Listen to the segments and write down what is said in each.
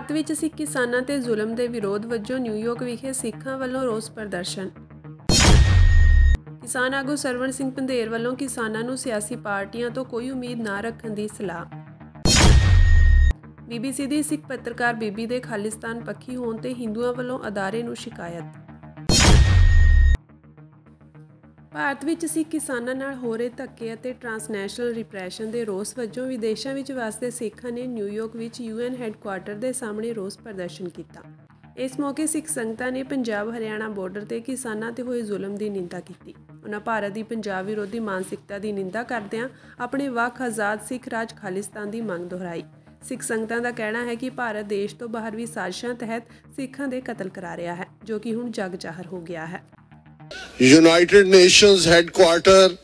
ਭਾਰਤ ਵਿੱਚ ਸਿੱਖ ਕਿਸਾਨਾਂ ਤੇ ਜ਼ੁਲਮ ਦੇ ਵਿਰੋਧ ਵਜੋਂ ਨਿਊਯਾਰਕ ਵਿਖੇ ਸਿੱਖਾਂ ਵੱਲੋਂ ਰੋਸ ਪ੍ਰਦਰਸ਼ਨ। ਕਿਸਾਨ ਆਗੂ ਸਰਵਣ ਸਿੰਘ ਪੰਧੇਰ ਵੱਲੋਂ ਕਿਸਾਨਾਂ ਨੂੰ ਸਿਆਸੀ ਪਾਰਟੀਆਂ ਤੋਂ ਕੋਈ ਉਮੀਦ ਨਾ ਰੱਖਣ ਦੀ ਸਲਾਹ। BBC ਦੀ ਸਿੱਖ ਪੱਤਰਕਾਰ ਬੀਬੀ ਦੇ ਖਾਲਿਸਤਾਨ ਪੱਖੀ ਹੋਣ ਤੇ ਹਿੰਦੂਆਂ ਵੱਲੋਂ ਅਦਾਰੇ ਨੂੰ ਸ਼ਿਕਾਇਤ। ਭਾਰਤ ਵਿੱਚ ਸਿੱਖ ਕਿਸਾਨਾਂ ਨਾਲ ਹੋ ਰਹੇ ਧੱਕੇ ਅਤੇ ਟਰਾਂਸਨੈਸ਼ਨਲ ਰਿਪਰੈਸ਼ਨ ਦੇ ਰੋਸ ਵਜੋਂ ਵਿਦੇਸ਼ਾਂ ਵਿੱਚ ਵਸਦੇ ਸਿੱਖਾਂ ਨੇ ਨਿਊਯਾਰਕ ਵਿੱਚ UN ਹੈੱਡਕੁਆਰਟਰ ਦੇ ਸਾਹਮਣੇ ਰੋਸ ਪ੍ਰਦਰਸ਼ਨ ਕੀਤਾ। ਇਸ ਮੌਕੇ ਸਿੱਖ ਸੰਗਤਾਂ ਨੇ ਪੰਜਾਬ ਹਰਿਆਣਾ ਬਾਰਡਰ ਤੇ ਕਿਸਾਨਾਂ ਤੇ ਹੋਏ ਜ਼ੁਲਮ ਦੀ ਨਿੰਦਾ ਕੀਤੀ। ਉਨ੍ਹਾਂ ਭਾਰਤ ਦੀ ਪੰਜਾਬ ਵਿਰੋਧੀ ਮਾਨਸਿਕਤਾ ਦੀ ਨਿੰਦਾ ਕਰਦਿਆਂ ਆਪਣੇ ਵੱਖ ਆਜ਼ਾਦ ਸਿੱਖ ਰਾਜ ਖਾਲਿਸਤਾਨ ਦੀ ਮੰਗ ਦੁਹਰਾਈ। ਸਿੱਖ ਸੰਗਤਾਂ ਦਾ ਕਹਿਣਾ ਹੈ ਕਿ ਭਾਰਤ ਦੇਸ਼ ਤੋਂ ਬਾਹਰ ਵੀ ਸਾਜ਼ਿਸ਼ਾਂ ਤਹਿਤ ਸਿੱਖਾਂ ਦੇ ਕਤਲ ਕਰਾ ਰਿਹਾ ਹੈ, ਜੋ ਕਿ ਹੁਣ ਜਗ ਜ਼ਾਹਰ ਹੋ ਗਿਆ ਹੈ। यूनाइटेड नेशंस हैडकुआर्टर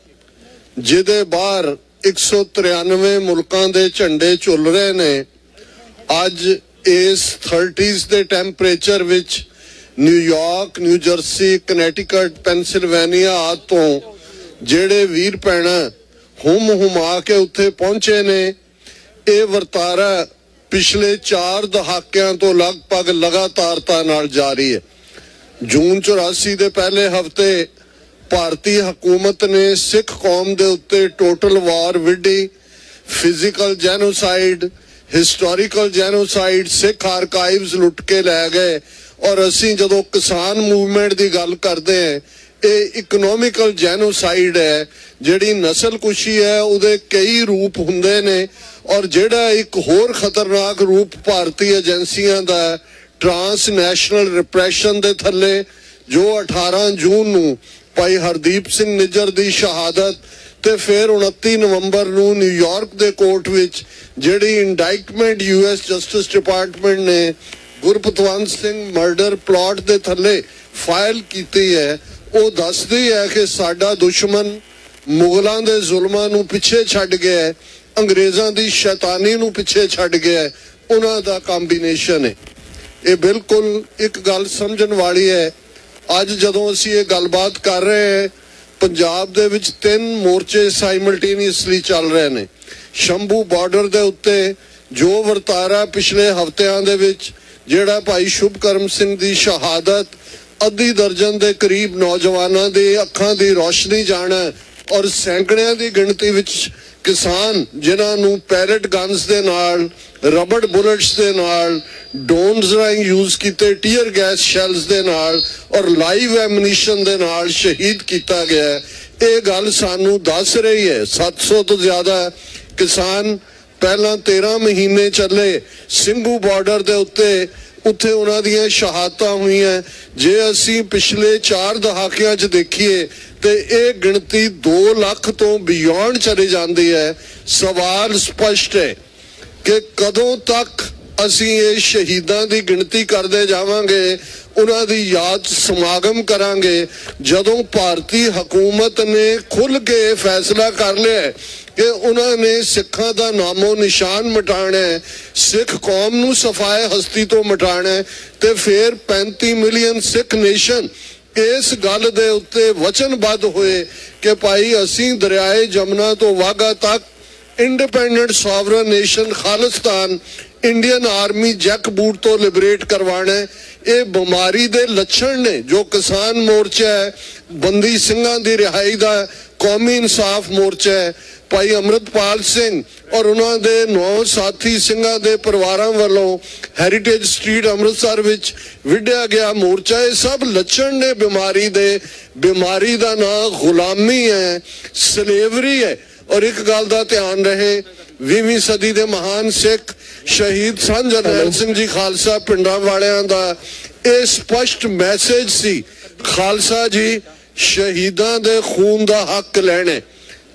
जिदे बाहर 193 मुल्कां दे झंडे झुल रहे ने, अज इस 30s दे टैंपरेचर विच New York, New Jersey, Connecticut, Pennsylvania आदि तो जेड़े वीर भैण हुम हुमा के उत्थे पहुंचे ने, ये वर्तारा पिछले 4 दहाकियां तो लगभग लगातारता नाल जारी है। जून 84 के पहले हफ्ते भारतीय हुकूमत ने सिख कौम के उत्ते टोटल वार विढ़ी, physical genocide, historical genocide, Sikh archives लुट के लै गए। और असी जदों किसान मूवमेंट की गल करते हैं, ये इकनोमिकल जेनोसाइड है, जिहड़ी नस्लकुशी है उहदे कई रूप हुंदे ने। और जिहड़ा एक होर खतरनाक रूप भारतीय एजेंसियां दा ट्रांसनैशनल रिप्रैशन दे थले, जो 18 जून नूं भाई हरदीप सिंह निज्जर दी शहादत ते फिर 29 नवंबर नूं न्यूयॉर्क दे कोर्ट विच जिहड़ी इंडाइटमेंट US जस्टिस डिपार्टमेंट ने गुरपतवंत सिंह मर्डर प्लॉट दे थले फाइल कीती है, वो दसदी है कि साडा दुश्मन मुगलों दे जुल्मां नूं पिछे छड्ड गया है, अंग्रेज़ां दी शैतानी नूं पिछे छड्ड गया है, उन्हां दा कॉम्बीनेशन है। ये बिल्कुल एक गल समझण वाली है। अज जदों असीं ये गलबात कर रहे हैं, पंजाब दे विच 3 मोर्चे साइमल्टेनियसली चल रहे ने। शंभू बॉर्डर दे उत्ते जो वर्तारा पिछले हफ्तियां दे विच जिहड़ा भाई शुभकर्म सिंह दी शहादत अद्धी दर्जन दे करीब नौजवानां दी अखां दी रोशनी जाना, और सैकड़ियां दी गिणती विच किसान जिन्हां नूं पैरेट गन्स दे नाल, रबड़ बुलेट्स दे नाल, ड्रोन्स राहीं यूज कीते टीयर गैस शैल्स दे नाल और लाइव एमनीशन दे नाल शहीद किया गया है। ये गल सानू दस रही है 700 तो ज्यादा किसान पहला 13 महीने चले ਸਿੰਘੂ बॉर्डर दे उत्ते उत्थे उन्हां दीयां शहादतां होईयां। जे असीं पिछले 4 दहाकियां च देखीए ते ये गिणती 2 लाख तो बियॉन्ड चली जाती है। सवाल स्पष्ट है कि कदों तक असीं ये शहीदां दी गिणती करदे जावांगे, उन्हां दी याद समागम करांगे, जदों भारतीय हुकूमत ने खुल के फैसला कर लिया कि उन्होंने सिखा का नामो निशान मिटाना है, सिख कौम नूं सफाए हस्ती तो मिटाना है, तो फिर 35 मिलियन सिख नेशन इस गल दे उत्ते वचनबद्ध होए कि भाई असीं दरियाए जमुना तो वाघा तक independent sovereign nation Khalistan Indian army jackboot तो लिबरेट करवाना है। ये बीमारी दे लक्षण ने। जो किसान मोर्चा है, बंदी सिंघां दी रिहाई दा कौमी इंसाफ मोर्चा है, भाई अमृतपाल सिंह और उन्होंने दे 9 साथी सिंघां दे परिवारां वालों हैरीटेज स्ट्रीट अमृतसर विच विढ़िया गया मोर्चा, ये सब लक्षण ने बीमारी दे। बीमारी दा नाम गुलामी है, स्लेवरी है। और एक गल दा ध्यान रहे, 20वीं सदी दे महान सिख शहीद सन जरनैल सिंह जी खालसा पिंडां वालियां दा ये स्पष्ट मैसेज सी, खालसा जी शहीदां दे खून दा हक लैणे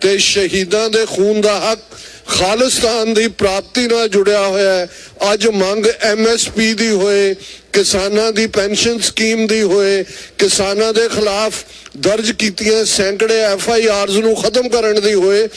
ते शहीदां दे खून दा हक खालिस्तान दी प्राप्ति नाल जुड़िया होया है। अज मंग MSP दी होए, किसानां दी पेंशन स्कीम दी होए, किसानां दे खिलाफ दर्ज कीतियां सैकड़े FIRs नूं खत्म करन दी होए।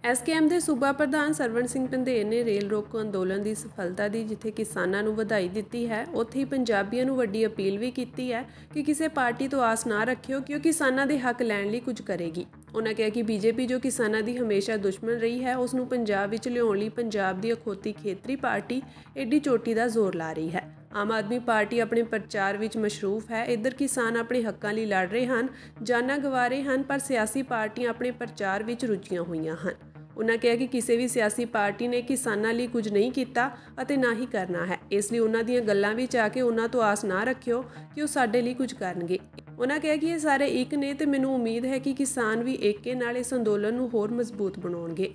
ਐਸਕੇਐਮ ਦੇ ਸੂਬਾ ਪ੍ਰਧਾਨ ਸਰਵਣ ਸਿੰਘ ਪੰਧੇਰ ਨੇ ਰੇਲ ਰੋਕੋ ਅੰਦੋਲਨ ਦੀ ਸਫਲਤਾ ਦੀ ਜਿੱਥੇ ਕਿਸਾਨਾਂ ਨੂੰ ਵਧਾਈ ਦਿੱਤੀ ਹੈ, ਉੱਥੇ ਹੀ ਪੰਜਾਬੀਆਂ ਨੂੰ ਵੱਡੀ ਅਪੀਲ ਵੀ ਕੀਤੀ ਹੈ ਕਿ ਕਿਸੇ ਪਾਰਟੀ ਤੋਂ ਆਸ ਨਾ ਰੱਖਿਓ ਕਿ ਉਹ ਕਿਸਾਨਾਂ ਦੇ ਹੱਕ ਲੈਣ ਲਈ ਕੁਝ ਕਰੇਗੀ। ਉਹਨਾਂ ਕਿਹਾ ਕਿ ਬੀਜੇਪੀ ਜੋ ਕਿਸਾਨਾਂ ਦੀ ਹਮੇਸ਼ਾ ਦੁਸ਼ਮਣ ਰਹੀ ਹੈ, ਉਸ ਨੂੰ ਪੰਜਾਬ ਵਿੱਚ ਲਿਆਉਣ ਲਈ ਪੰਜਾਬ ਦੀ ਅਖੌਤੀ ਖੇਤਰੀ ਪਾਰਟੀ ਏਡੀ ਚੋਟੀ ਦਾ ਜ਼ੋਰ ਲਾ ਰਹੀ ਹੈ। ਆਮ ਆਦਮੀ ਪਾਰਟੀ ਆਪਣੇ ਪ੍ਰਚਾਰ ਵਿੱਚ ਮਸ਼ਰੂਫ ਹੈ। ਇੱਧਰ ਕਿਸਾਨ ਆਪਣੇ ਹੱਕਾਂ ਲਈ ਲੜ ਰਹੇ ਹਨ, ਜਾਨਾਂ ਗਵਾ ਰਹੇ ਹਨ, ਪਰ ਸਿਆਸੀ ਪਾਰਟੀਆਂ ਆਪਣੇ ਪ੍ਰਚਾਰ ਵਿੱਚ ਰੁੱਝੀਆਂ ਹੋਈਆਂ ਹਨ। ਉਹਨਾਂ ਕਿਹਾ ਕਿ ਕਿਸੇ ਵੀ ਸਿਆਸੀ ਪਾਰਟੀ ਨੇ ਕਿਸਾਨਾਂ ਲਈ ਕੁਝ ਨਹੀਂ ਕੀਤਾ ਅਤੇ ਨਾ ਹੀ ਕਰਨਾ ਹੈ, ਇਸ ਲਈ ਉਹਨਾਂ ਦੀਆਂ ਗੱਲਾਂ ਵਿੱਚ ਆ ਕੇ ਉਹਨਾਂ ਤੋਂ ਆਸ ਨਾ ਰੱਖਿਓ ਕਿ ਉਹ ਸਾਡੇ ਲਈ ਕੁਝ ਕਰਨਗੇ। ਉਹਨਾਂ ਕਿਹਾ ਕਿ ਇਹ ਸਾਰੇ ਇੱਕ ਨੇ ਤੇ ਮੈਨੂੰ ਉਮੀਦ ਹੈ ਕਿ ਕਿਸਾਨ ਵੀ ਏਕੇ ਨਾਲ ਇਸ ਅੰਦੋਲਨ ਨੂੰ ਹੋਰ ਮਜ਼ਬੂਤ ਬਣਾਉਣਗੇ।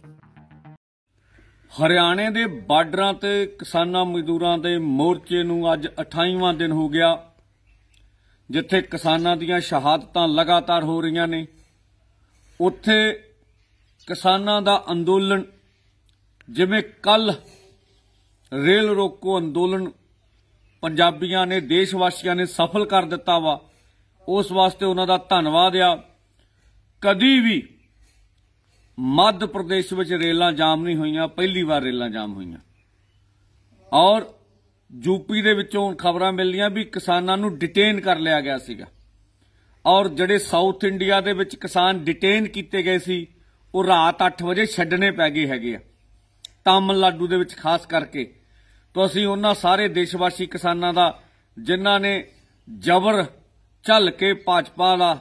ਹਰਿਆਣੇ ਦੇ ਬਾਰਡਰਾਂ ਤੇ ਕਿਸਾਨਾਂ ਮਜ਼ਦੂਰਾਂ ਦੇ ਮੋਰਚੇ ਨੂੰ ਅੱਜ 28ਵਾਂ ਦਿਨ ਹੋ ਗਿਆ, ਜਿੱਥੇ ਕਿਸਾਨਾਂ ਦੀਆਂ ਸ਼ਹਾਦਤਾਂ ਲਗਾਤਾਰ ਹੋ ਰਹੀਆਂ ਨੇ। ਉੱਥੇ ਕਿਸਾਨਾਂ ਦਾ ਅੰਦੋਲਨ, ਜਿਵੇਂ ਕੱਲ ਰੇਲ ਰੋਕੋ ਅੰਦੋਲਨ ਪੰਜਾਬੀਆਂ ਨੇ, ਦੇਸ਼ ਵਾਸੀਆਂ ਨੇ ਸਫਲ ਕਰ ਦਿੱਤਾ ਵਾ, ਉਸ ਵਾਸਤੇ ਉਹਨਾਂ ਦਾ ਧੰਨਵਾਦ ਆ। ਕਦੀ ਵੀ ਮੱਧ ਪ੍ਰਦੇਸ਼ ਵਿੱਚ ਰੇਲਾਂ ਜਾਮ ਨਹੀਂ ਹੋਈਆਂ, ਪਹਿਲੀ ਵਾਰ ਰੇਲਾਂ ਜਾਮ ਹੋਈਆਂ। ਔਰ ਯੂਪੀ ਦੇ ਵਿੱਚੋਂ ਖਬਰਾਂ ਮਿਲੀਆਂ ਵੀ ਕਿਸਾਨਾਂ ਨੂੰ ਡਿਟੇਨ ਕਰ ਲਿਆ ਗਿਆ ਸੀਗਾ, ਔਰ ਜਿਹੜੇ ਸਾਊਥ ਇੰਡੀਆ ਦੇ ਵਿੱਚ ਕਿਸਾਨ ਡਿਟੇਨ ਕੀਤੇ ਗਏ ਸੀ ਉਹ ਰਾਤ 8 ਵਜੇ ਛੱਡਣੇ ਪੈ ਗਏ ਹੈਗੇ ਆ, ਤਾਮਿਲਨਾਡੂ ਦੇ ਵਿੱਚ ਖਾਸ ਕਰਕੇ। ਤਾਂ ਅਸੀਂ ਉਹਨਾਂ ਸਾਰੇ ਦੇਸ਼ ਵਾਸੀ ਕਿਸਾਨਾਂ ਦਾ, ਜਿਨ੍ਹਾਂ ਨੇ ਜ਼ਬਰ ਝੱਲ ਕੇ ਭਾਜਪਾ ਦਾ,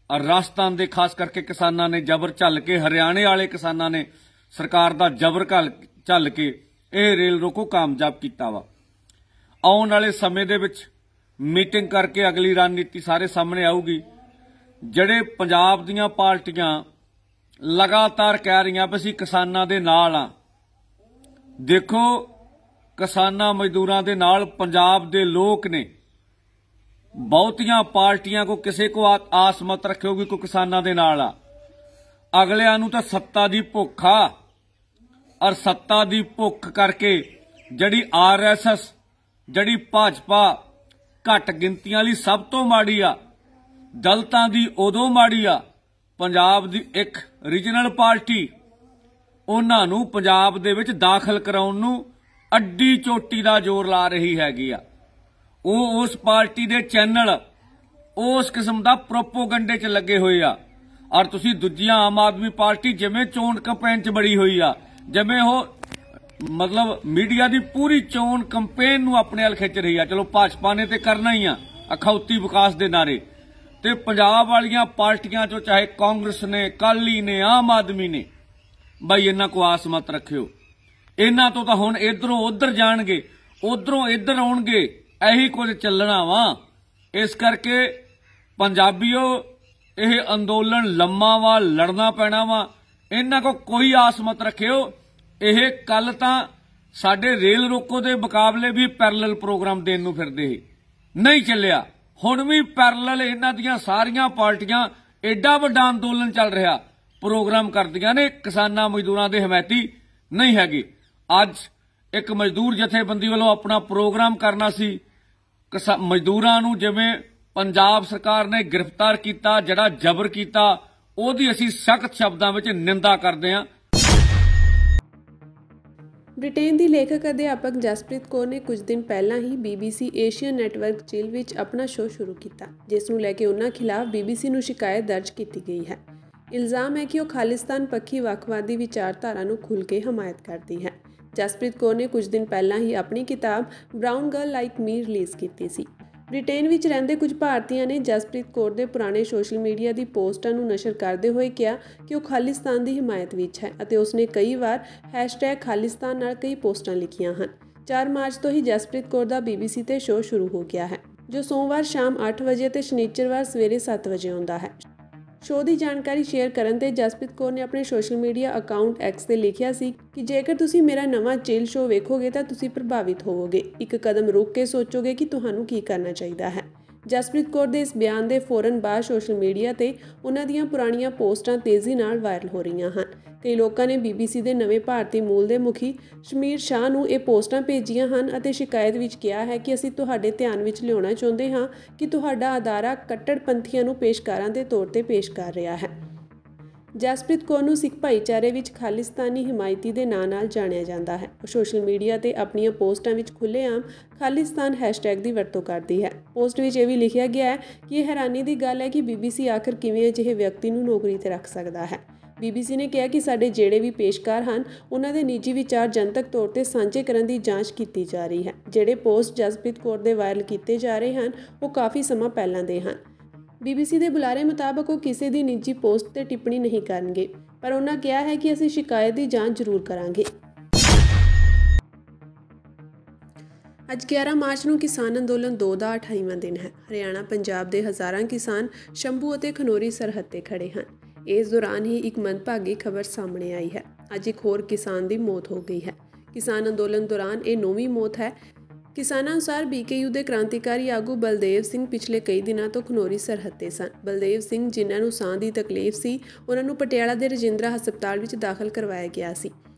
ਰਾਜਸਥਾਨ ਦੇ ਖਾਸ ਕਰਕੇ ਕਿਸਾਨਾਂ ਨੇ ਜ਼ਬਰ ਝੱਲ ਕੇ, ਹਰਿਆਣੇ ਵਾਲੇ ਕਿਸਾਨਾਂ ਨੇ ਸਰਕਾਰ ਦਾ ਜ਼ਬਰ ਝੱਲ ਕੇ ਇਹ ਰੇਲ ਰੋਕੋ ਕਾਮਯਾਬ ਕੀਤਾ ਵਾ। ਆਉਣ ਵਾਲੇ ਸਮੇਂ ਦੇ ਵਿੱਚ ਮੀਟਿੰਗ ਕਰਕੇ ਅਗਲੀ ਰਣਨੀਤੀ ਸਾਰੇ ਸਾਹਮਣੇ ਆਊਗੀ। ਜਿਹੜੇ ਪੰਜਾਬ ਦੀਆਂ ਪਾਰਟੀਆਂ ਲਗਾਤਾਰ ਕਹਿ ਰਹੀਆਂ ਵੀ ਅਸੀਂ ਕਿਸਾਨਾਂ ਦੇ ਨਾਲ ਆ, ਦੇਖੋ ਕਿਸਾਨਾਂ ਮਜ਼ਦੂਰਾਂ ਦੇ ਨਾਲ ਪੰਜਾਬ ਦੇ ਲੋਕ ਨੇ। ਬਹੁਤੀਆਂ ਪਾਰਟੀਆਂ ਕੋ ਕਿਸੇ ਕੋ ਆਸ ਮਤ ਰੱਖਿਓਗੀ ਕੋਈ ਕਿਸਾਨਾਂ ਦੇ ਨਾਲ ਆ। ਅਗਲਿਆਂ ਨੂੰ ਤਾਂ ਸੱਤਾ ਦੀ ਭੁੱਖ ਆ, ਔਰ ਸੱਤਾ ਦੀ ਭੁੱਖ ਕਰਕੇ ਜਿਹੜੀ ਆਰਐਸਐਸ, ਜਿਹੜੀ ਭਾਜਪਾ ਘੱਟ ਗਿਣਤੀਆਂ ਲਈ ਸਭ ਤੋਂ ਮਾੜੀ ਆ, ਦਲਿਤਾਂ ਦੀ ਉਦੋਂ ਮਾੜੀ ਆ, ਪੰਜਾਬ ਦੀ ਇੱਕ ਰੀਜਨਲ ਪਾਰਟੀ, ਉਹਨਾਂ ਨੂੰ ਪੰਜਾਬ ਦੇ ਵਿੱਚ ਦਾਖਲ ਕਰਾਉਣ ਨੂੰ ਅੱਡੀ ਚੋਟੀ ਦਾ ਜ਼ੋਰ ਲਾ ਰਹੀ ਹੈਗੀ ਆ। ਉਹ ਉਸ ਪਾਰਟੀ ਦੇ ਚੈਨਲ ਉਸ ਕਿਸਮ ਦਾ ਪ੍ਰੋਪੋਗੰਡੇ 'ਚ ਲੱਗੇ ਹੋਏ ਆ। ਔਰ ਤੁਸੀਂ ਦੂਜੀਆਂ ਆਮ ਆਦਮੀ ਪਾਰਟੀ ਜਿਵੇਂ ਚੋਣ ਕੰਪੇਨ 'ਚ ਬੜੀ ਹੋਈ ਆ, ਜਿਵੇਂ ਉਹ ਮਤਲਬ ਮੀਡੀਆ ਦੀ ਪੂਰੀ ਚੋਣ ਕੰਪੇਨ ਨੂੰ ਆਪਣੇ ਵੱਲ ਖਿੱਚ ਰਹੀ ਆ। ਚਲੋ ਭਾਜਪਾ ਨੇ ਤੇ ਕਰਨਾ ਹੀ ਆ ਅਖੌਤੀ ਵਿਕਾਸ ਦੇ ਨਾਰੇ, ਤੇ ਪੰਜਾਬ ਵਾਲੀਆਂ ਪਾਰਟੀਆਂ 'ਚੋਂ ਚਾਹੇ ਕਾਂਗਰਸ ਨੇ, ਅਕਾਲੀ ਨੇ, ਆਮ ਆਦਮੀ ਨੇ, ਬਈ ਇਹਨਾਂ ਕੋ ਆਸ ਮਤ ਰੱਖਿਓ। ਇਹਨਾਂ ਤੋਂ ਤਾਂ ਹੁਣ ਇਧਰੋਂ ਉਧਰ ਜਾਣਗੇ, ਉਧਰੋਂ ਇੱਧਰ ਆਉਣਗੇ, ਇਹੀ ਕੁਝ ਚੱਲਣਾ ਵਾ। ਇਸ ਕਰਕੇ ਪੰਜਾਬੀਓ, ਇਹ ਅੰਦੋਲਨ ਲੰਮਾ ਵਾ, ਲੜਨਾ ਪੈਣਾ ਵਾ। ਇਹਨਾਂ ਕੋ ਕੋਈ ਆਸ ਮਤ ਰੱਖਿਓ। ਇਹ ਕੱਲ ਤਾਂ ਸਾਡੇ ਰੇਲ ਰੋਕੋ ਦੇ ਮੁਕਾਬਲੇ ਵੀ ਪੈਰਲਲ ਪ੍ਰੋਗਰਾਮ ਦੇਣ ਨੂੰ ਫਿਰਦੇ ਸੀ, ਨਹੀਂ ਚੱਲਿਆ। ਹੁਣ ਵੀ ਪੈਰਲਲ ਇਹਨਾਂ ਦੀਆਂ ਸਾਰੀਆਂ ਪਾਰਟੀਆਂ ਐਡਾ ਵੱਡਾ ਅੰਦੋਲਨ ਚੱਲ ਰਿਹਾ, ਪ੍ਰੋਗਰਾਮ ਕਰਦੀਆਂ ਨੇ, ਕਿਸਾਨਾਂ ਮਜ਼ਦੂਰਾਂ ਦੇ ਹਮਾਇਤੀ ਨਹੀਂ ਹੈਗੇ। ਅੱਜ ਇੱਕ ਮਜ਼ਦੂਰ ਜਥੇਬੰਦੀ ਵੱਲੋਂ ਆਪਣਾ ਪ੍ਰੋਗਰਾਮ ਕਰਨਾ ਸੀ। ਮਜ਼ਦੂਰਾਂ ਨੂੰ ਜਿਵੇਂ ਪੰਜਾਬ ਸਰਕਾਰ ਨੇ ਗ੍ਰਿਫਤਾਰ ਕੀਤਾ, ਜਿਹੜਾ ਜ਼ਬਰ ਕੀਤਾ, ਉਹਦੀ ਅਸੀਂ ਸਖਤ ਸ਼ਬਦਾਂ ਵਿੱਚ ਨਿੰਦਾ ਕਰਦੇ ਹਾਂ। ਬ੍ਰਿਟੇਨ ਦੀ ਲੇਖਕ ਅਧਿਆਪਕ ਜਸਪ੍ਰੀਤ ਕੌਰ ਨੇ ਕੁਝ ਦਿਨ ਪਹਿਲਾਂ ਹੀ BBC ਏਸ਼ੀਅਨ ਨੈਟਵਰਕ ਚਿਲ ਵਿੱਚ ਆਪਣਾ ਸ਼ੋਅ ਸ਼ੁਰੂ ਕੀਤਾ, ਜਿਸ ਨੂੰ ਲੈ ਕੇ ਉਹਨਾਂ ਖਿਲਾਫ BBC ਨੂੰ ਸ਼ਿਕਾਇਤ ਦਰਜ ਕੀਤੀ ਗਈ ਹੈ। ਇਲਜ਼ਾਮ ਹੈ ਕਿ ਉਹ ਖਾਲਿਸਤਾਨ ਪੱਖੀ ਵੱਖਵਾਦੀ ਵਿਚਾਰਧਾਰਾ ਨੂੰ ਖੁੱਲ੍ਹ ਕੇ ਹਮਾਇਤ ਕਰਦੀ ਹੈ। ਜਸਪ੍ਰੀਤ ਕੌਰ ਨੇ ਕੁਝ ਦਿਨ ਪਹਿਲਾਂ ਹੀ ਆਪਣੀ ਕਿਤਾਬ ਬਰਾਊਨ ਗਰਲ ਲਾਈਕ ਮੀ ਰਿਲੀਜ਼ ਕੀਤੀ ਸੀ। ਬ੍ਰਿਟੇਨ ਵਿੱਚ ਰਹਿੰਦੇ ਕੁਝ ਭਾਰਤੀਆਂ ਨੇ ਜਸਪ੍ਰੀਤ ਕੌਰ ਦੇ ਪੁਰਾਣੇ ਸੋਸ਼ਲ ਮੀਡੀਆ ਦੀ ਪੋਸਟਾਂ ਨੂੰ ਨਸ਼ਰ ਕਰਦੇ ਹੋਏ ਕਿਹਾ ਕਿ ਉਹ ਖਾਲਿਸਤਾਨ ਦੀ ਹਮਾਇਤ ਵਿੱਚ ਹੈ ਅਤੇ ਉਸਨੇ ਕਈ ਵਾਰ #ਖਾਲਿਸਤਾਨ ਨਾਲ ਕਈ ਪੋਸਟਾਂ ਲਿਖੀਆਂ ਹਨ। 4 ਮਾਰਚ ਤੋਂ ਹੀ ਜਸਪ੍ਰੀਤ ਕੌਰ ਦਾ BBC ਤੇ ਸ਼ੋਅ ਸ਼ੁਰੂ ਹੋ ਗਿਆ ਹੈ, ਜੋ ਸੋਮਵਾਰ ਸ਼ਾਮ 8 ਵਜੇ ਅਤੇ ਸ਼ਨੀਚਰਵਾਰ ਸਵੇਰੇ 7 ਵਜੇ ਆਉਂਦਾ ਹੈ। ਸ਼ੋਅ ਦੀ ਜਾਣਕਾਰੀ ਸ਼ੇਅਰ ਕਰਨ ਤੇ ਜਸਪ੍ਰੀਤ ਕੌਰ ਨੇ ਆਪਣੇ ਸੋਸ਼ਲ ਮੀਡੀਆ ਅਕਾਊਂਟ X ਤੇ ਲਿਖਿਆ ਸੀ ਕਿ ਜੇਕਰ ਤੁਸੀਂ ਮੇਰਾ ਨਵਾਂ ਚਿਲ ਸ਼ੋਅ ਵੇਖੋਗੇ ਤਾਂ ਤੁਸੀਂ ਪ੍ਰਭਾਵਿਤ ਹੋਵੋਗੇ। ਇੱਕ ਕਦਮ ਰੁਕ ਕੇ ਸੋਚੋਗੇ ਕਿ ਤੁਹਾਨੂੰ ਕੀ ਕਰਨਾ ਚਾਹੀਦਾ ਹੈ। ਜਸਪ੍ਰੀਤ ਕੌਰ ਦੇ ਇਸ ਬਿਆਨ ਦੇ ਫੌਰਨ ਬਾਅਦ ਸੋਸ਼ਲ ਮੀਡੀਆ ਤੇ ਉਹਨਾਂ ਦੀਆਂ ਪੁਰਾਣੀਆਂ ਪੋਸਟਾਂ ਤੇਜ਼ੀ ਨਾਲ ਵਾਇਰਲ ਹੋ ਰਹੀਆਂ ਹਨ। ਕਈ ਲੋਕਾਂ ਨੇ BBC ਦੇ ਨਵੇਂ ਭਾਰਤੀ ਮੂਲ ਦੇ ਮੁਖੀ ਸ਼ਮੀਰ ਸ਼ਾਹ ਨੂੰ ਇਹ ਪੋਸਟਾਂ ਭੇਜੀਆਂ ਹਨ ਅਤੇ ਸ਼ਿਕਾਇਤ ਵਿੱਚ ਕਿਹਾ ਹੈ ਕਿ ਅਸੀਂ ਤੁਹਾਡੇ ਧਿਆਨ ਵਿੱਚ ਲਿਆਉਣਾ ਚਾਹੁੰਦੇ ਹਾਂ ਕਿ ਤੁਹਾਡਾ ਅਦਾਰਾ ਕੱਟੜਪੰਥੀਆਂ ਨੂੰ ਪੇਸ਼ਕਾਰਾਂ ਦੇ ਤੌਰ ਤੇ ਪੇਸ਼ ਕਰ ਰਿਹਾ ਹੈ। ਜਸਪ੍ਰੀਤ ਕੌਰ ਨੂੰ ਸਿੱਖ ਭਾਈਚਾਰੇ ਵਿੱਚ ਖਾਲਿਸਤਾਨੀ ਹਿਮਾਇਤੀ ਦੇ ਨਾਂ ਨਾਲ ਜਾਣਿਆ ਜਾਂਦਾ ਹੈ। ਉਹ ਸੋਸ਼ਲ ਮੀਡੀਆ ਤੇ ਆਪਣੀਆਂ ਪੋਸਟਾਂ ਵਿੱਚ ਖੁੱਲ੍ਹੇਆਮ ਖਾਲਿਸਤਾਨ ਹੈਸ਼ਟੈਗ ਦੀ ਵਰਤੋਂ ਕਰਦੀ ਹੈ। ਪੋਸਟ ਵਿੱਚ ਇਹ ਵੀ ਲਿਖਿਆ ਗਿਆ ਹੈ ਕਿ ਇਹ ਹੈਰਾਨੀ ਦੀ ਗੱਲ ਹੈ ਕਿ BBC ਆਖਰ ਕਿਵੇਂ ਅਜਿਹੇ ਵਿਅਕਤੀ ਨੂੰ ਨੌਕਰੀ ਤੇ ਰੱਖ ਸਕਦਾ ਹੈ। BBC ਨੇ ਕਿਹਾ ਕਿ ਸਾਡੇ ਜਿਹੜੇ ਵੀ ਪੇਸ਼ਕਾਰ ਹਨ ਉਹਨਾਂ ਦੇ ਨਿੱਜੀ ਵਿਚਾਰ ਜਨਤਕ ਤੌਰ ਤੇ ਸਾਂਝੇ ਕਰਨ ਦੀ ਜਾਂਚ ਕੀਤੀ ਜਾ ਰਹੀ ਹੈ। ਜਿਹੜੇ ਪੋਸਟ ਜਸਪ੍ਰੀਤ ਕੌਰ ਦੇ ਵਾਇਰਲ ਕੀਤੇ ਜਾ ਰਹੇ ਹਨ ਉਹ ਕਾਫੀ ਸਮਾਂ ਪਹਿਲਾਂ ਦੇ ਹਨ। BBC ਦੇ ਬੁਲਾਰੇ ਮੁਤਾਬਕ ਉਹ ਕਿਸੇ ਦੀ ਨਿੱਜੀ ਪੋਸਟ ਤੇ ਟਿੱਪਣੀ ਨਹੀਂ ਕਰਨਗੇ, ਪਰ ਉਹਨਾਂ ਕਿਹਾ ਹੈ ਕਿ ਅਸੀਂ ਸ਼ਿਕਾਇਤ ਦੀ ਜਾਂਚ ਜ਼ਰੂਰ ਕਰਾਂਗੇ। ਅੱਜ 11 ਮਾਰਚ ਨੂੰ ਕਿਸਾਨ ਅੰਦੋਲਨ 2 ਦਾ 28ਵਾਂ ਦਿਨ ਹੈ। ਹਰਿਆਣਾ ਪੰਜਾਬ ਦੇ ਹਜ਼ਾਰਾਂ ਕਿਸਾਨ ਸ਼ੰਭੂ ਅਤੇ ਖਨੌਰੀ ਸਰਹੱਦ ਤੇ ਖੜੇ ਹਨ। ਇਸ ਦੌਰਾਨ ਹੀ ਇੱਕ ਮੰਦਭਾਗੀ ਖਬਰ ਸਾਹਮਣੇ ਆਈ ਹੈ। ਅੱਜ ਇੱਕ ਹੋਰ ਕਿਸਾਨ ਦੀ ਮੌਤ ਹੋ ਗਈ ਹੈ। ਕਿਸਾਨ ਅੰਦੋਲਨ ਦੌਰਾਨ ਇਹ 9ਵੀਂ ਮੌਤ ਹੈ। ਕਿਸਾਨਾਂ ਅਨੁਸਾਰ BKU ਦੇ ਕ੍ਰਾਂਤੀਕਾਰੀ ਆਗੂ ਬਲਦੇਵ ਸਿੰਘ ਪਿਛਲੇ ਕਈ ਦਿਨਾਂ ਤੋਂ ਖਨੌਰੀ ਸਰਹੱਦ ਤੇ ਸਨ। ਬਲਦੇਵ ਸਿੰਘ ਜਿਨ੍ਹਾਂ ਨੂੰ ਸਾਹ ਦੀ ਤਕਲੀਫ ਸੀ, ਉਹਨਾਂ ਨੂੰ ਪਟਿਆਲਾ ਦੇ ਰਜਿੰਦਰਾ ਹਸਪਤਾਲ ਵਿੱਚ ਦਾਖਲ ਕਰਵਾਇਆ ਗਿਆ ਸੀ।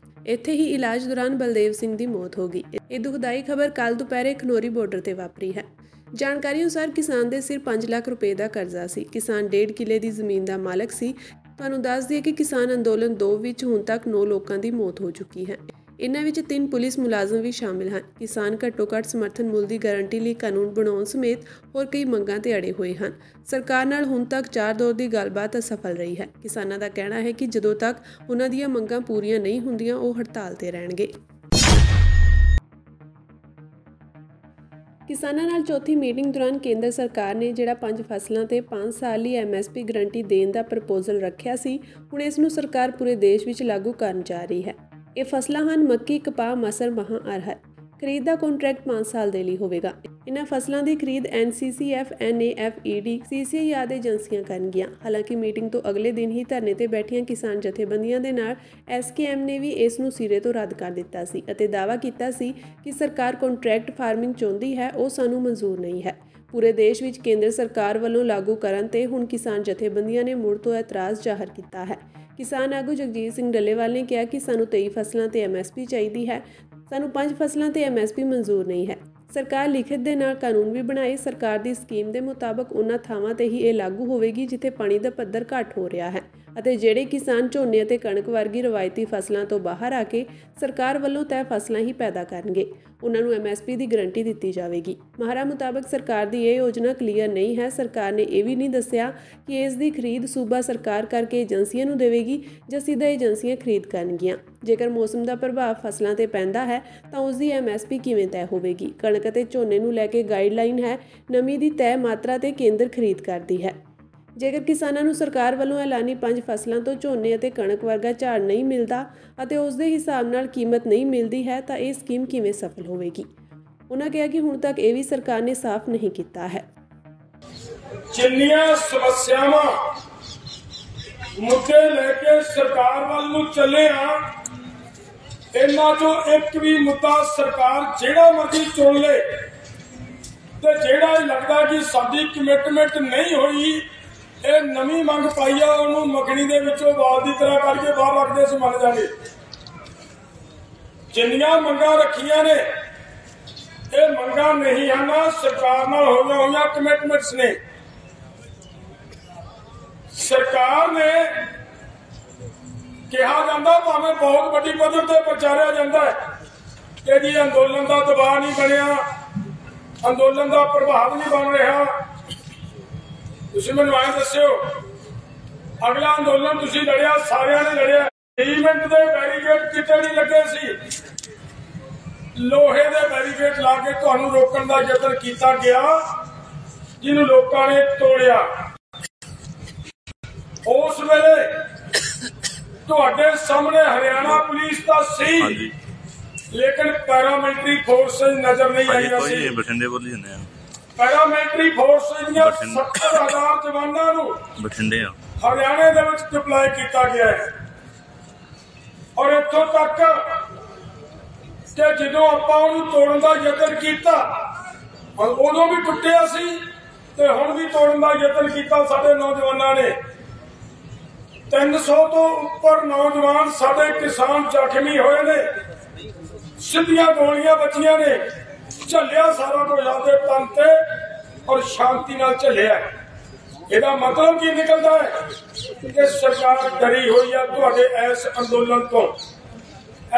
ਇੱਥੇ ਹੀ ਇਲਾਜ ਦੌਰਾਨ ਬਲਦੇਵ ਸਿੰਘ ਦੀ ਮੌਤ ਹੋ ਗਈ। ਇਹ ਦੁਖਦਾਈ ਖਬਰ ਕੱਲ੍ਹ ਦੁਪਹਿਰੇ ਖਨੌਰੀ ਬਾਰਡਰ ਤੇ ਵਾਪਰੀ ਹੈ। ਜਾਣਕਾਰੀ ਅਨੁਸਾਰ ਕਿਸਾਨ ਦੇ ਸਿਰ 5 ਲੱਖ ਰੁਪਏ ਦਾ ਕਰਜ਼ਾ ਸੀ। ਕਿਸਾਨ 1.5 ਕਿੱਲੇ ਦੀ ਜ਼ਮੀਨ ਦਾ ਮਾਲਕ ਸੀ। ਤੁਹਾਨੂੰ ਦੱਸ ਦਈਏ ਕਿ ਕਿਸਾਨ ਅੰਦੋਲਨ 2 ਵਿੱਚ ਹੁਣ ਤੱਕ 9 ਲੋਕਾਂ ਦੀ ਮੌਤ ਹੋ ਚੁੱਕੀ ਹੈ। ਇਨ੍ਹਾਂ ਵਿੱਚ 3 ਪੁਲਿਸ ਮੁਲਾਜ਼ਮ ਵੀ ਸ਼ਾਮਿਲ ਹਨ। ਕਿਸਾਨ ਘੱਟੋ-ਘੱਟ ਸਮਰਥਨ ਮੁੱਲ ਦੀ ਗਾਰੰਟੀ ਲਈ ਕਾਨੂੰਨ ਬਣਾਉਣ ਸਮੇਤ ਹੋਰ ਕਈ ਮੰਗਾਂ ਤੇ ਅੜੇ ਹੋਏ ਹਨ। ਸਰਕਾਰ ਨਾਲ ਹੁਣ ਤੱਕ 4 ਦੌਰ ਦੀ ਗੱਲਬਾਤ ਅਸਫਲ ਰਹੀ ਹੈ। ਕਿਸਾਨਾਂ ਦਾ ਕਹਿਣਾ ਹੈ ਕਿ ਜਦੋਂ ਤੱਕ ਉਹਨਾਂ ਦੀਆਂ ਮੰਗਾਂ ਪੂਰੀਆਂ ਨਹੀਂ ਹੁੰਦੀਆਂ ਉਹ ਹੜਤਾਲ ਤੇ ਰਹਿਣਗੇ। ਕਿਸਾਨਾਂ ਨਾਲ ਚੌਥੀ ਮੀਟਿੰਗ ਦੌਰਾਨ ਕੇਂਦਰ ਸਰਕਾਰ ਨੇ ਜਿਹੜਾ 5 ਫਸਲਾਂ ਤੇ 5 ਸਾਲ ਲਈ MSP ਗਰੰਟੀ ਦੇਣ ਦਾ ਪ੍ਰਪੋਜ਼ਲ ਰੱਖਿਆ ਸੀ, ਹੁਣ ਇਸ ਨੂੰ ਸਰਕਾਰ ਪੂਰੇ ਦੇਸ਼ ਵਿੱਚ ਲਾਗੂ ਕਰਨ ਜਾ ਰਹੀ ਹੈ। ਇਹ ਫਸਲਾਂ ਹਨ ਮੱਕੀ, ਕਪਾਹ, ਮਸਰ, ਮਹਾਂ, ਅਰਹਰ। ਖਰੀਦ ਦਾ ਕੰਟਰੈਕਟ 5 ਸਾਲ ਦੇ ਲਈ ਹੋਵੇਗਾ। ਇਨ੍ਹਾਂ ਫਸਲਾਂ ਦੀ ਖਰੀਦ NCCF, NAFED, CCI ਆਦਿ ਏਜੰਸੀਆਂ ਕਰਨਗੀਆਂ। ਹਾਲਾਂਕਿ ਮੀਟਿੰਗ ਤੋਂ ਅਗਲੇ ਦਿਨ ਹੀ ਧਰਨੇ ਤੇ ਬੈਠੀਆਂ ਕਿਸਾਨ ਜਥੇਬੰਦੀਆਂ ਦੇ ਨਾਲ SKM ਨੇ ਵੀ ਇਸ ਨੂੰ ਸਿਰੇ ਤੋਂ ਰੱਦ ਕਰ ਦਿੱਤਾ ਸੀ ਅਤੇ ਦਾਅਵਾ ਕੀਤਾ ਸੀ ਕਿ ਸਰਕਾਰ ਕੰਟਰੈਕਟ ਫਾਰਮਿੰਗ ਚਾਹੁੰਦੀ ਹੈ, ਉਹ ਸਾਨੂੰ ਮਨਜ਼ੂਰ ਨਹੀਂ ਹੈ। ਪੂਰੇ ਦੇਸ਼ ਵਿੱਚ ਕੇਂਦਰ ਸਰਕਾਰ ਵੱਲੋਂ ਲਾਗੂ ਕਰਨ ਤੇ ਹੁਣ ਕਿਸਾਨ ਜਥੇਬੰਦੀਆਂ ਨੇ ਮੁੜ ਤੋਂ ਇਤਰਾਜ਼ ਜ਼ਾਹਰ ਕੀਤਾ ਹੈ। ਕਿਸਾਨ ਆਗੂ ਜਗਜੀਤ ਸਿੰਘ ਡੱਲੇਵਾਲ ਨੇ ਕਿਹਾ ਕਿ ਸਾਨੂੰ 23 ਫਸਲਾਂ ਤੇ MSP ਚਾਹੀਦੀ ਹੈ, ਸਾਨੂੰ 5 ਫਸਲਾਂ ਤੇ MSP ਮਨਜ਼ੂਰ ਨਹੀਂ ਹੈ। ਸਰਕਾਰ ਲਿਖਤ ਦੇ ਨਾਲ ਕਾਨੂੰਨ ਵੀ ਬਣਾਏ। ਸਰਕਾਰ ਦੀ ਸਕੀਮ ਦੇ ਮੁਤਾਬਕ ਉਹਨਾਂ ਥਾਵਾਂ ਤੇ ਹੀ ਇਹ ਲਾਗੂ ਹੋਵੇਗੀ ਜਿੱਥੇ ਪਾਣੀ ਦਾ ਪੱਧਰ ਘੱਟ ਹੋ ਰਿਹਾ ਹੈ ਅਤੇ ਜਿਹੜੇ ਕਿਸਾਨ ਝੋਨੇ ਅਤੇ ਕਣਕ ਵਰਗੀ ਰਵਾਇਤੀ ਫਸਲਾਂ ਤੋਂ ਬਾਹਰ ਆ ਕੇ ਸਰਕਾਰ ਵੱਲੋਂ ਤੈਅ ਫਸਲਾਂ ਹੀ ਪੈਦਾ ਕਰਨਗੇ, ਉਹਨਾਂ ਨੂੰ MSP ਦੀ ਗਰੰਟੀ ਦਿੱਤੀ ਜਾਵੇਗੀ। ਮਾਹਰਾਂ ਮੁਤਾਬਕ ਸਰਕਾਰ ਦੀ ਇਹ ਯੋਜਨਾ ਕਲੀਅਰ ਨਹੀਂ ਹੈ। ਸਰਕਾਰ ਨੇ ਇਹ ਵੀ ਨਹੀਂ ਦੱਸਿਆ ਕਿ ਇਸ ਦੀ ਖਰੀਦ ਸੂਬਾ ਸਰਕਾਰ ਕਰਕੇ ਏਜੰਸੀਆਂ ਨੂੰ ਦੇਵੇਗੀ ਜਾਂ ਸਿੱਧਾ ਏਜੰਸੀਆਂ ਖਰੀਦ ਕਰਨਗੀਆਂ। ਜੇਕਰ ਮੌਸਮ ਦਾ ਪ੍ਰਭਾਵ ਫਸਲਾਂ ਤੇ ਪੈਂਦਾ ਹੈ ਤਾਂ ਉਸ ਦੀ MSP ਕਿਵੇਂ ਤੈਅ ਹੋਵੇਗੀ। ਕਣਕ ਅਤੇ ਝੋਨੇ ਨੂੰ ਲੈ ਕੇ ਗਾਈਡਲਾਈਨ ਹੈ, ਨਮੀ ਦੀ ਤੈਅ ਮਾਤਰਾ ਤੇ ਕੇਂਦਰ ਖਰੀਦ ਕਰਦੀ ਹੈ। ਜੇਕਰ ਕਿਸਾਨਾਂ ਨੂੰ ਸਰਕਾਰ ਵੱਲੋਂ ਐਲਾਨੀ 5 ਫਸਲਾਂ ਤੋਂ ਝੋਨੇ ਅਤੇ ਕਣਕ ਵਰਗਾ ਝਾੜ ਨਹੀਂ ਮਿਲਦਾ ਅਤੇ ਉਸ ਦੇ ਹਿਸਾਬ ਨਾਲ ਕੀਮਤ ਨਹੀਂ ਮਿਲਦੀ ਹੈ ਤਾਂ ਇਹ ਸਕੀਮ ਕਿਵੇਂ ਸਫਲ ਹੋਵੇਗੀ। ਉਹਨਾਂ ਕਿਹਾ ਕਿ ਹੁਣ ਤੱਕ ਇਹ ਵੀ ਸਰਕਾਰ ਨੇ ਸਾਫ਼ ਨਹੀਂ ਕੀਤਾ ਹੈ। ਜਿੰਨੀਆਂ ਸਮੱਸਿਆਵਾਂ ਮੁੱਦੇ ਲੈ ਕੇ ਸਰਕਾਰ ਵੱਲ ਨੂੰ ਚੱਲੇ ਆ, ਇਹਨਾਂ ਚੋਂ ਇੱਕ ਵੀ ਮੁੱਦਾ ਸਰਕਾਰ ਜਿਹੜਾ ਮਰਜ਼ੀ ਚੁਣ ਲੇ ਤੇ ਜਿਹੜਾ ਲੱਗਦਾ ਕਿ ਸਾਡੀ ਕਮਿਟਮੈਂਟ ਨਹੀਂ ਹੋਈ, ਇਹ ਨਵੀਂ ਮੰਗ ਪਾਈ ਆ, ਉਹਨੂੰ ਮੱਖਣੀ ਦੇ ਵਿੱਚੋਂ ਵਾਲ ਦੀ ਤਰ੍ਹਾਂ ਕਰਕੇ ਬਾਹਰ ਰੱਖਦੇ ਅਸੀਂ ਮੰਨ ਜਾਗੇ। ਜਿੰਨੀਆਂ ਮੰਗਾਂ ਰੱਖੀਆਂ ਨੇ ਇਹ ਮੰਗਾਂ ਨਹੀਂ ਹਨ, ਸਰਕਾਰ ਨਾਲ ਹੋਈਆਂ ਕਮਿਟਮੈਂਟਸ ਨੇ। ਸਰਕਾਰ ਨੇ ਕਿਹਾ ਜਾਂਦਾ, ਭਾਵੇਂ ਬਹੁਤ ਵੱਡੀ ਪੱਧਰ ਤੇ ਪ੍ਰਚਾਰਿਆ ਜਾਂਦਾ ਹੈ ਕਿ ਜੀ ਅੰਦੋਲਨ ਦਾ ਦਬਾਅ ਨਹੀਂ ਬਣਿਆ, ਅੰਦੋਲਨ ਦਾ ਪ੍ਰਭਾਵ ਨਹੀਂ ਬਣ ਰਿਹਾ। ਤੁਸੀਂ ਮੈਨੂੰ ਐਂ ਦੱਸਿਓ, ਅਗਲਾ ਅੰਦੋਲਨ ਤੁਸੀਂ ਲੜਿਆ, ਸਾਰਿਆਂ ਨੇ ਲੜਿਆ, ਸੀਮੈਂਟ ਦੇ ਬੈਰੀਕੇਡ ਕਿਤੇ ਨਹੀਂ ਲੱਗੇ ਸੀ, ਲੋਹੇ ਦੇ ਬੈਰੀਕੇਡ ਲਾ ਕੇ ਤੁਹਾਨੂੰ ਰੋਕਣ ਦਾ ਯਤਨ ਕੀਤਾ ਗਿਆ, ਜਿਹਨੂੰ ਲੋਕਾਂ ਨੇ ਤੋੜਿਆ। ਉਸ ਵੇਲੇ ਤੁਹਾਡੇ ਸਾਹਮਣੇ ਹਰਿਆਣਾ ਪੁਲਿਸ ਤਾਂ ਸੀ, ਲੇਕਿਨ ਪੈਰਾਮਿਲਟਰੀ ਫੋਰਸ ਨਜ਼ਰ ਨਹੀਂ ਆਈਆਂ ਸੀ। ਪੈਰਾਮਿਲਟਰੀ ਫੋਰਸ ਦੀਆਂ 70,000 ਜਵਾਨਾਂ ਨੂੰ ਹਰਿਆਣੇ ਦੇ ਵਿੱਚ ਡਿਪਲਾਈ ਕੀਤਾ ਗਿਆ ਹੈ। ਔਰ ਇੱਥੋਂ ਤੱਕ ਕਿ ਜਦੋਂ ਆਪਾਂ ਉਹਨੂੰ ਤੋੜਨ ਦਾ ਯਤਨ ਕੀਤਾ, ਉਦੋਂ ਵੀ ਟੁੱਟਿਆ ਸੀ ਤੇ ਹੁਣ ਵੀ ਤੋੜਨ ਦਾ ਯਤਨ ਕੀਤਾ ਸਾਡੇ ਨੌਜਵਾਨਾਂ ਨੇ। 300 ਤੋਂ ਉੱਪਰ ਨੌਜਵਾਨ ਸਾਡੇ ਕਿਸਾਨ ਜ਼ਖਮੀ ਹੋਏ ਨੇ, ਸਿੱਧੀਆਂ ਗੋਲੀਆਂ ਵੱਜੀਆਂ ਨੇ, ਝੱਲਿਆ ਸਾਰਾ ਕੁਝ ਆਪਦੇ ਤਨ ਤੇ ਔਰ ਸ਼ਾਂਤੀ ਨਾਲ ਝੱਲਿਆ। ਇਹਦਾ ਮਤਲਬ ਕੀ ਨਿਕਲਦਾ ਹੈ? कि सरकार डरी हुई है तुहाडे इस अंदोलन तो।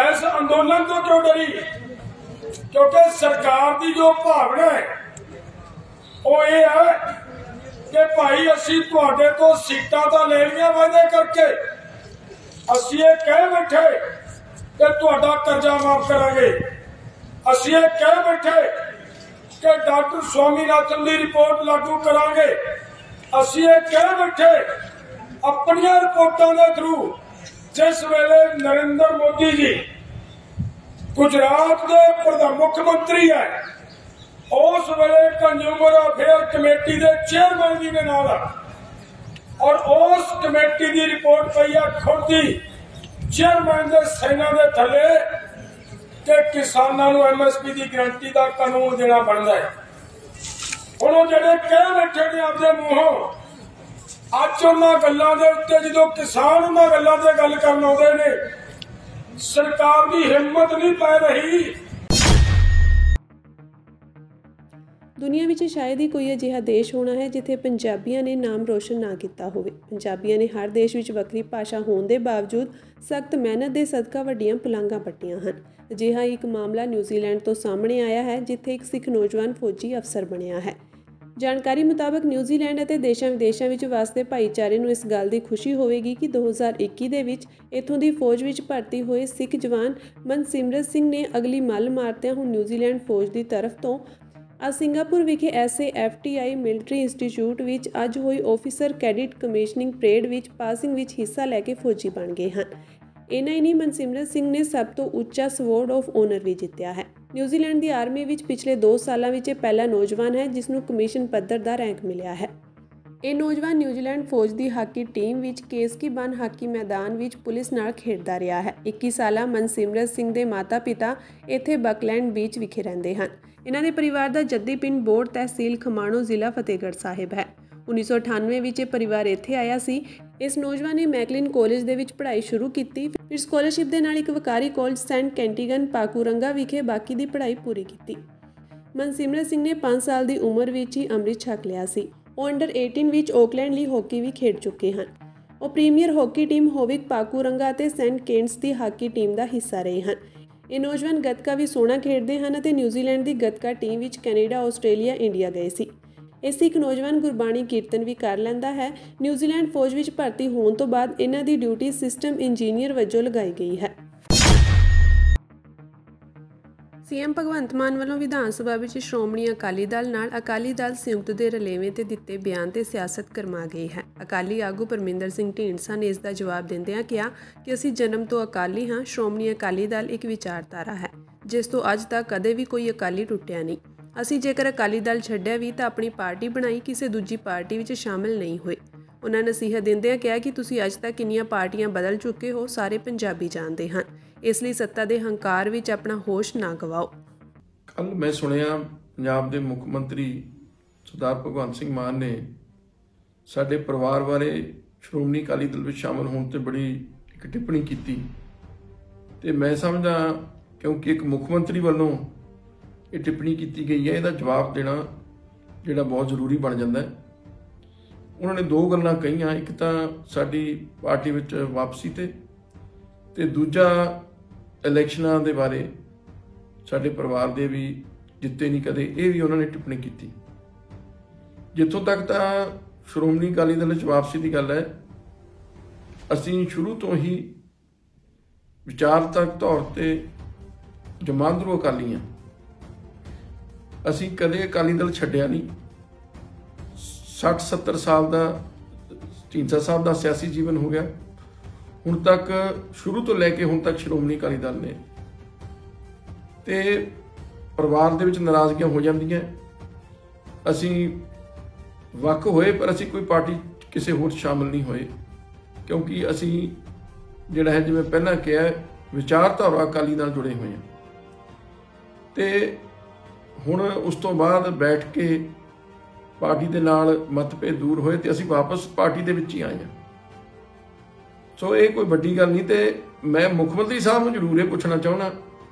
इस अंदोलन तो क्यों डरी? क्योंकि सरकार की जो भावना है वो ये है कि भाई असी तुहाडे तो सीटां तां ले लिया वादे करके, असी ये कह बैठे कि तुहाडा कर्जा माफ करांगे, असी ये कह बैठे कि डॉक्टर स्वामीनाथन की रिपोर्ट लागू करांगे, असी ये कह बैठे अपनी रिपोर्टों के थ्रू जिस वेले नरेंद्र मोदी जी गुजरात के मुख्यमंत्री है उस वेले कंज्यूमर अफेयर कमेटी के चेयरमैन जी के नाल और उस कमेटी की रिपोर्ट पई है खुद ही चेयरमैन के सैना के थले कि किसानों को MSP की गारंटी का कानून देना बनता है। हुण जिहड़े कह बैठे ने अपने मूहों अज उन्हां गल्लां दे उत्ते जदों किसान उन्हां गल्लां ते गल करन आउंदे ने सरकार की हिम्मत नहीं पै रही। ਦੁਨੀਆ ਵਿੱਚ ਸ਼ਾਇਦ ਹੀ ਕੋਈ ਅਜਿਹਾ ਦੇਸ਼ ਹੋਣਾ ਹੈ ਜਿੱਥੇ ਪੰਜਾਬੀਆਂ ਨੇ ਨਾਮ ਰੋਸ਼ਨ ਨਾ ਕੀਤਾ ਹੋਵੇ। ਪੰਜਾਬੀਆਂ ਨੇ ਹਰ ਦੇਸ਼ ਵਿੱਚ ਵੱਖਰੀ ਭਾਸ਼ਾ ਹੋਣ ਦੇ ਬਾਵਜੂਦ ਸਖਤ ਮਿਹਨਤ ਦੇ ਸਦਕਾ ਵੱਡੀਆਂ ਪੁਲਾਂਘਾਂ ਪੱਟੀਆਂ ਹਨ। ਅਜਿਹਾ ਇੱਕ ਮਾਮਲਾ ਨਿਊਜ਼ੀਲੈਂਡ ਤੋਂ ਸਾਹਮਣੇ ਆਇਆ ਹੈ ਜਿੱਥੇ ਇੱਕ ਸਿੱਖ ਨੌਜਵਾਨ ਫੌਜੀ ਅਫਸਰ ਬਣਿਆ ਹੈ। ਜਾਣਕਾਰੀ ਮੁਤਾਬਕ ਨਿਊਜ਼ੀਲੈਂਡ ਅਤੇ ਦੇਸ਼ਾਂ ਵਿਦੇਸ਼ਾਂ ਵਿੱਚ ਵਸਦੇ ਭਾਈਚਾਰੇ ਨੂੰ ਇਸ ਗੱਲ ਦੀ ਖੁਸ਼ੀ ਹੋਵੇਗੀ ਕਿ 2021 ਦੇ ਵਿੱਚ ਇੱਥੋਂ ਦੀ ਫੌਜ ਵਿੱਚ ਭਰਤੀ ਹੋਏ ਸਿੱਖ ਜਵਾਨ ਮਨਸਿਮਰਤ ਸਿੰਘ ਨੇ ਅਗਲੀ ਮੱਲ ਮਾਰਦਿਆਂ ਹੁਣ ਨਿਊਜ਼ੀਲੈਂਡ ਫੌਜ ਦੀ ਤਰਫ ਤੋਂ ਅੱਜ ਸਿੰਗਾਪੁਰ ਵਿਖੇ SAFTI ਮਿਲਟਰੀ ਇੰਸਟੀਚਿਊਟ ਵਿੱਚ ਅੱਜ ਹੋਈ ਆਫੀਸਰ ਕੈਡਿਟ ਕਮਿਸ਼ਨਿੰਗ ਪਰੇਡ ਵਿੱਚ ਪਾਸਿੰਗ ਵਿੱਚ ਹਿੱਸਾ ਲੈ ਕੇ ਫੌਜੀ ਬਣ ਗਏ ਹਨ। ਇੰਨਾ ਹੀ ਨਹੀਂ, ਮਨਸਿਮਰਤ ਸਿੰਘ ਨੇ ਸਭ ਤੋਂ ਉੱਚਾ ਸਵੋਰਡ ਆਫ ਓਨਰ ਵੀ ਜਿੱਤਿਆ ਹੈ। ਨਿਊਜ਼ੀਲੈਂਡ ਦੀ ਆਰਮੀ ਵਿੱਚ ਪਿਛਲੇ 2 ਸਾਲਾਂ ਵਿੱਚ ਇਹ ਪਹਿਲਾ ਨੌਜਵਾਨ ਹੈ ਜਿਸ ਨੂੰ ਕਮਿਸ਼ਨ ਪੱਧਰ ਦਾ ਰੈਂਕ ਮਿਲਿਆ ਹੈ। ਇਹ ਨੌਜਵਾਨ ਨਿਊਜ਼ੀਲੈਂਡ ਫੌਜ ਦੀ ਹਾਕੀ ਟੀਮ ਵਿੱਚ ਕੇਸਕੀਬਨ ਹਾਕੀ ਮੈਦਾਨ ਵਿੱਚ ਪੁਲਿਸ ਨਾਲ ਖੇਡਦਾ ਰਿਹਾ ਹੈ। 21 ਸਾਲਾ ਮਨਸਿਮਰਤ ਸਿੰਘ ਦੇ ਮਾਤਾ-ਪਿਤਾ ਇੱਥੇ ਬਕਲੈਂਡ ਬੀਚ ਵਿਖੇ ਰਹਿੰਦੇ ਹਨ। ਇਹਨਾਂ ਦੇ ਪਰਿਵਾਰ ਦਾ ਜੱਦੀ ਪਿੰਡ ਬੋੜ ਤਹਿਸੀਲ ਖਮਾਣੋ ਜ਼ਿਲ੍ਹਾ ਫਤਿਹਗੜ੍ਹ ਸਾਹਿਬ ਹੈ। 1998 ਵਿੱਚ ਇਹ ਪਰਿਵਾਰ ਇੱਥੇ ਆਇਆ ਸੀ। ਇਸ ਨੌਜਵਾਨ ਨੇ ਮੈਕਲਿਨ ਕਾਲਜ ਦੇ ਵਿੱਚ ਪੜ੍ਹਾਈ ਸ਼ੁਰੂ ਕੀਤੀ, ਫਿਰ ਸਕਾਲਰਸ਼ਿਪ ਦੇ ਨਾਲ ਇੱਕ ਵਕਾਰੀ ਕਾਲਜ ਸੈਂਟ ਕੈਂਟੀਗਨ ਪਾਕੂਰੰਗਾ ਵਿਖੇ ਬਾਕੀ ਦੀ ਪੜ੍ਹਾਈ ਪੂਰੀ ਕੀਤੀ। ਮਨਸਿਮਰਤ ਸਿੰਘ ਨੇ 5 ਸਾਲ ਦੀ ਉਮਰ ਵਿੱਚ ਹੀ ਅੰਮ੍ਰਿਤ ਛਕ ਲਿਆ ਸੀ। ਉਹ ਅੰਡਰ 18 ਵਿੱਚ ਓਕਲੈਂਡ ਲਈ ਹਾਕੀ ਵੀ ਖੇਡ ਚੁੱਕੇ ਹਨ। ਉਹ ਪ੍ਰੀਮੀਅਰ ਹਾਕੀ ਟੀਮ ਹੋਵਿਕ ਪਾਕੂਰੰਗਾ ਅਤੇ ਸੈਂਟ ਕੇਟਸ ਦੀ ਹਾਕੀ ਟੀਮ ਦਾ ਹਿੱਸਾ ਰਹੇ ਹਨ। ਇਹ ਨੌਜਵਾਨ ਗੱਤਕਾ ਵੀ ਸੋਹਣਾ ਖੇਡਦੇ ਹਨ ਅਤੇ ਨਿਊਜ਼ੀਲੈਂਡ ਦੀ ਗੱਤਕਾ ਟੀਮ ਵਿੱਚ ਕੈਨੇਡਾ, ਆਸਟ੍ਰੇਲੀਆ, ਇੰਡੀਆ ਗਏ ਸੀ। ਇਸ ਇੱਕ ਨੌਜਵਾਨ ਗੁਰਬਾਣੀ ਕੀਰਤਨ ਵੀ ਕਰ ਲੈਂਦਾ ਹੈ। ਨਿਊਜ਼ੀਲੈਂਡ ਫੌਜ ਵਿੱਚ ਭਰਤੀ ਹੋਣ ਤੋਂ ਬਾਅਦ ਇਹਨਾਂ ਦੀ ਡਿਊਟੀ ਸਿਸਟਮ ਇੰਜੀਨੀਅਰ ਵਜੋਂ ਲਗਾਈ ਗਈ ਹੈ। CM ਭਗਵੰਤ ਮਾਨ ਵੱਲੋਂ ਵਿਧਾਨ ਸਭਾ ਵਿੱਚ ਸ਼੍ਰੋਮਣੀ ਅਕਾਲੀ ਦਲ ਨਾਲ ਅਕਾਲੀ ਦਲ ਸੰਯੁਕਤ ਦੇ ਰਲੇਵੇਂ ਤੇ ਦਿੱਤੇ ਬਿਆਨ ਤੇ ਸਿਆਸਤ ਕਰਮਾ ਗਈ ਹੈ। ਅਕਾਲੀ ਆਗੂ ਪਰਮਿੰਦਰ ਸਿੰਘ ਢੀਂਡਸਾ ਨੇ ਇਸ ਦਾ ਜਵਾਬ ਦਿੰਦਿਆਂ ਕਿਹਾ ਕਿ ਅਸੀਂ ਜਨਮ ਤੋਂ ਅਕਾਲੀ ਹਾਂ। ਸ਼੍ਰੋਮਣੀ ਅਕਾਲੀ ਦਲ ਇੱਕ ਵਿਚਾਰਧਾਰਾ ਹੈ ਜਿਸ ਤੋਂ ਅੱਜ ਤੱਕ ਕਦੇ ਵੀ ਕੋਈ ਅਕਾਲੀ ਟੁੱਟਿਆ ਨਹੀਂ। ਅਸੀਂ ਜੇਕਰ ਅਕਾਲੀ ਦਲ ਛੱਡਿਆ ਵੀ ਤਾਂ ਆਪਣੀ ਪਾਰਟੀ ਬਣਾਈ, ਕਿਸੇ ਦੂਜੀ ਪਾਰਟੀ ਵਿੱਚ ਸ਼ਾਮਿਲ ਨਹੀਂ ਹੋਏ। ਉਹਨਾਂ ਨਸੀਹਤ ਦਿੰਦਿਆਂ ਕਿਹਾ ਕਿ ਤੁਸੀਂ ਅੱਜ ਤੱਕ ਕਿੰਨੀਆਂ ਪਾਰਟੀਆਂ ਬਦਲ ਚੁੱਕੇ ਹੋ, ਸਾਰੇ ਪੰਜਾਬੀ ਜਾਣਦੇ ਹਨ। ਇਸ ਲਈ ਸੱਤਾ ਦੇ ਹੰਕਾਰ ਵਿੱਚ ਆਪਣਾ ਹੋਸ਼ ਨਾ ਗਵਾਓ। ਕੱਲ ਮੈਂ ਸੁਣਿਆ ਪੰਜਾਬ ਦੇ ਮੁੱਖ ਮੰਤਰੀ ਸਰਦਾਰ ਭਗਵੰਤ ਸਿੰਘ ਮਾਨ ਨੇ ਸਾਡੇ ਪਰਿਵਾਰ ਬਾਰੇ ਸ਼੍ਰੋਮਣੀ ਅਕਾਲੀ ਦਲ ਵਿੱਚ ਸ਼ਾਮਲ ਹੋਣ ਤੇ ਬੜੀ ਇੱਕ ਟਿੱਪਣੀ ਕੀਤੀ ਤੇ ਮੈਂ ਸਮਝਦਾ ਕਿਉਂਕਿ ਇੱਕ ਮੁੱਖ ਮੰਤਰੀ ਵੱਲੋਂ ਇਹ ਟਿੱਪਣੀ ਕੀਤੀ ਗਈ ਹੈ, ਇਹਦਾ ਜਵਾਬ ਦੇਣਾ ਜਿਹੜਾ ਬਹੁਤ ਜ਼ਰੂਰੀ ਬਣ ਜਾਂਦਾ ਹੈ। ਉਹਨਾਂ ਨੇ 2 ਗੱਲਾਂ ਕਹੀਆਂ, ਇੱਕ ਤਾਂ ਸਾਡੀ ਪਾਰਟੀ ਵਿੱਚ ਵਾਪਸੀ ਤੇ ਦੂਜਾ ਇਲੈਕਸ਼ਨਾਂ ਦੇ ਬਾਰੇ ਸਾਡੇ ਪਰਿਵਾਰ ਦੇ ਵੀ ਜਿੱਤੇ ਨਹੀਂ ਕਦੇ, ਇਹ ਵੀ ਉਹਨਾਂ ਨੇ ਟਿੱਪਣੀ ਕੀਤੀ। ਜਿੱਥੋਂ ਤੱਕ ਤਾਂ ਸ਼੍ਰੋਮਣੀ ਅਕਾਲੀ ਦਲ ਵਿੱਚ ਵਾਪਸੀ ਦੀ ਗੱਲ ਹੈ, ਅਸੀਂ ਸ਼ੁਰੂ ਤੋਂ ਹੀ ਵਿਚਾਰਤਕ ਤੌਰ ਤੇ ਜਮਾਂਦਰੂ ਅਕਾਲੀ ਹਾਂ। ਅਸੀਂ ਕਦੇ ਅਕਾਲੀ ਦਲ ਛੱਡਿਆ ਨਹੀਂ। 60-70 ਸਾਲ ਦਾ ਢੀਂਡਸਾ ਸਾਹਿਬ ਦਾ ਸਿਆਸੀ ਜੀਵਨ ਹੋ ਗਿਆ। ਹੁਣ ਤੱਕ ਸ਼ੁਰੂ ਤੋਂ ਲੈ ਕੇ ਹੁਣ ਤੱਕ ਸ਼੍ਰੋਮਣੀ ਅਕਾਲੀ ਦਲ ਨੇ ਤੇ ਪਰਿਵਾਰ ਦੇ ਵਿੱਚ ਨਾਰਾਜ਼ਗੀਆਂ ਹੋ ਜਾਂਦੀਆਂ। ਅਸੀਂ ਵੱਖ ਹੋਏ ਪਰ ਅਸੀਂ ਕੋਈ ਪਾਰਟੀ ਕਿਸੇ ਹੋਰ ਸ਼ਾਮਲ ਨਹੀਂ ਹੋਏ ਕਿਉਂਕਿ ਅਸੀਂ ਜਿਹੜਾ ਹੈ ਜਿਵੇਂ ਪਹਿਲਾਂ ਕਿਹਾ ਵਿਚਾਰਧਾਰਾ ਅਕਾਲੀ ਨਾਲ ਜੁੜੇ ਹੋਏ ਹਾਂ। ਤੇ ਹੁਣ ਉਸ ਤੋਂ ਬਾਅਦ ਬੈਠ ਕੇ ਪਾਰਟੀ ਦੇ ਨਾਲ ਮਤਭੇਦ ਦੂਰ ਹੋਏ ਤੇ ਅਸੀਂ ਵਾਪਸ ਪਾਰਟੀ ਦੇ ਵਿੱਚ ਹੀ ਆਏ ਹਾਂ। ਸੋ ਇਹ ਕੋਈ ਵੱਡੀ ਗੱਲ ਨਹੀਂ। ਤੇ ਮੈਂ ਮੁੱਖ ਮੰਤਰੀ ਸਾਹਿਬ ਨੂੰ ਜ਼ਰੂਰ ਇਹ ਪੁੱਛਣਾ ਚਾਹੁੰਦਾ